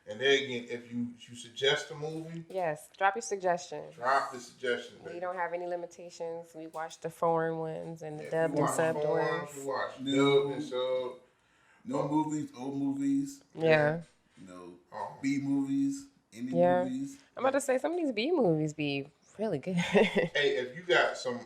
And then again, if you suggest a movie, Yes. Drop your suggestions. drop the suggestion. We don't have any limitations. We watch the foreign ones and the dubbed We and watch subbed foreigns, ones. we watch No. dubbed and sub. No movies, old movies, Yeah. B movies, indie Yeah. movies. I'm about to say some of these B movies be really good. Hey, if you got some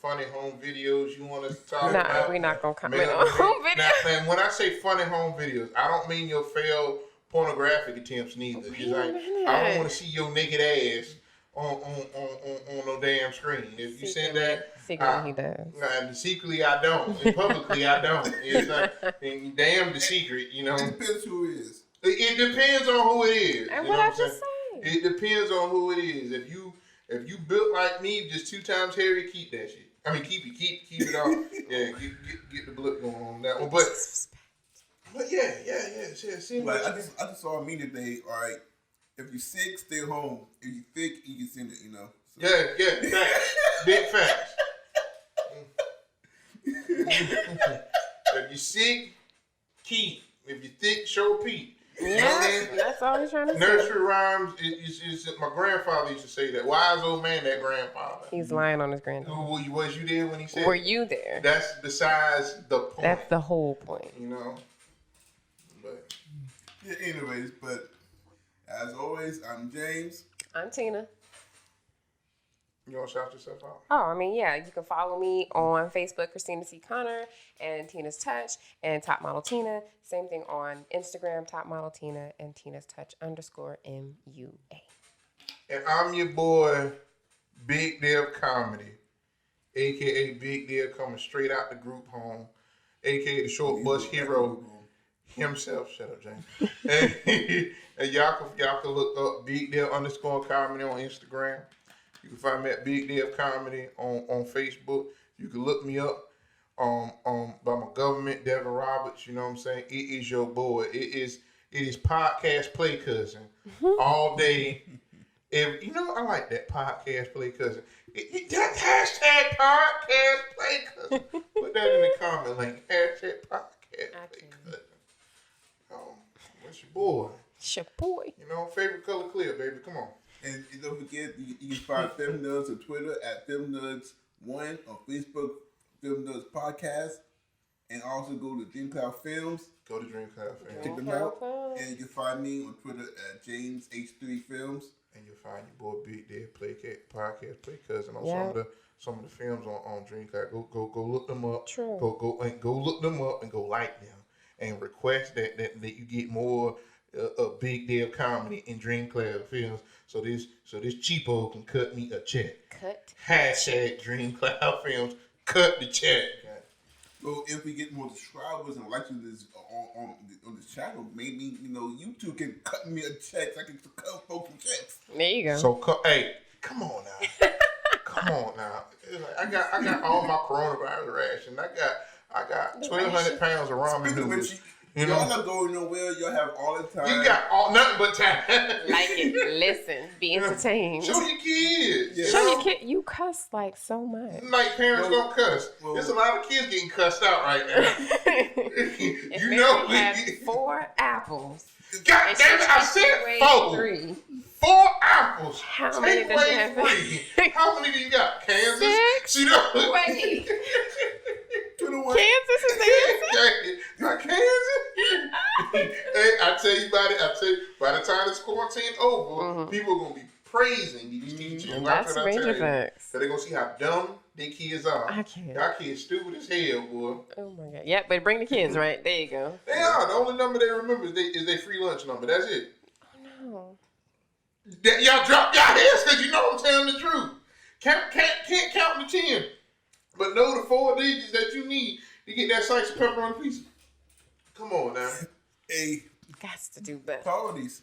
funny home videos you want us to talk Nah, about, we're not gonna comment man, on home now, video. man, when I say funny home videos, I don't mean your failed pornographic attempts neither. Wait It's a like, minute. I don't want to see your naked ass on no damn screen. If you send that, Secretly he does. and secretly I don't, and publicly I don't. It's like, and damn the secret, you know. It depends who it is. It depends on who it is. And you what know I I'm just saying? say. It depends on who it is. If you built like me, just 2 times hairy, keep that shit. I mean, keep it off. Yeah, get the blood going on that one. But yeah. See, Like I just saw a meme today. All right, if you're sick, stay home. If you're thick, you can send it. So. yeah, facts. Big facts. If you're sick, keep. If you're thick, show Pete. Yeah, that's all he's trying to say. Nursery rhymes is my grandfather used to say that. Wise old man, that grandfather. He's lying on his granddad. Was you there when he said? Were you there? That's besides the point. That's the whole point. You know. But Yeah. Anyways, but as always, I'm James. I'm Tina. you gonna shout yourself out? Oh, I mean, yeah, you can follow me on Facebook, Christina C. Connor, and Tina's Touch, and Top Model Tina. Same thing on Instagram, Top Model Tina, and Tina's Touch _MUA. And I'm your boy, Big Dev Comedy, aka Big Dev, coming straight out the group home, aka the short bus hero himself. Shut up, James. and y'all can look up Big Dev _comedy on Instagram. You can find me at Big Dev Comedy on Facebook. You can look me up by my government, Devin Roberts. You know what I'm saying? It is your boy. It is podcast play cousin all day. I like that podcast play cousin. That hashtag podcast play cousin. Put that in the comment link. Hashtag podcast play cousin. What's your boy? It's your boy. Favorite color clear, baby. Come on. And don't forget, you can find Film Nuds on Twitter at FilmNuds1, on Facebook, Film Nuds Podcast, and also go to Dream Cloud Films. Go to Dream Cloud Films. Check them out. And you can find me on Twitter at JamesH3 Films. And you'll find your boy Big Dev Podcast Play Cousin on Yeah. some of the films on Dream Cloud. Go look them up. True. Go look them up and go like them and request that you get more Big Dev Comedy in Dream Cloud Films. So this cheapo can cut me a check. Cut. Hashtag Dream Cloud Films. Cut the check. So if we get more subscribers and likes on this channel, maybe YouTube can cut me a check. So I can cut folks some checks. There you go. So hey, come on now. Come on now. It's like, I got all my coronavirus ration. I got 1,200 pounds of ramen Speaking of noodles. which, You y'all know, not going nowhere. Y'all have all the time. you got nothing but time. Like it. Listen. Be entertained. Show your kids. Yeah. Show your kid. You cuss like so much. Like parents Well, don't cuss. well- There's a lot of kids getting cussed out right now. If you Mary know, had 4 apples. God and damn it! I she said weighed 4. 3. 4 apples. How many Take does she away have? 3. How many do you got? Kansas. 6. She don't. Wait. 20 the one. Kansas is the Not Kansas. Hey, I tell you about it. By the time this quarantine over, people are gonna be praising these teachers. And Watch that's what I tell major you. facts. So they're gonna see how dumb their kids are. I can't. Y'all kids stupid as hell, boy. Oh my god. Yep, but bring the kids, right? There you go. They are. The only number they remember is their free lunch number. That's it. Oh no. Y'all drop y'all heads because you know I'm telling the truth. Can't count to 10, but know the 4 digits that you need to get that slice of pepperoni pizza. Come on now. Hey, Gots to do better. priorities.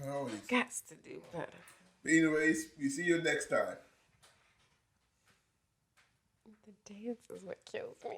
Gots to do better. But anyways, we see you next time. The dance is what kills me.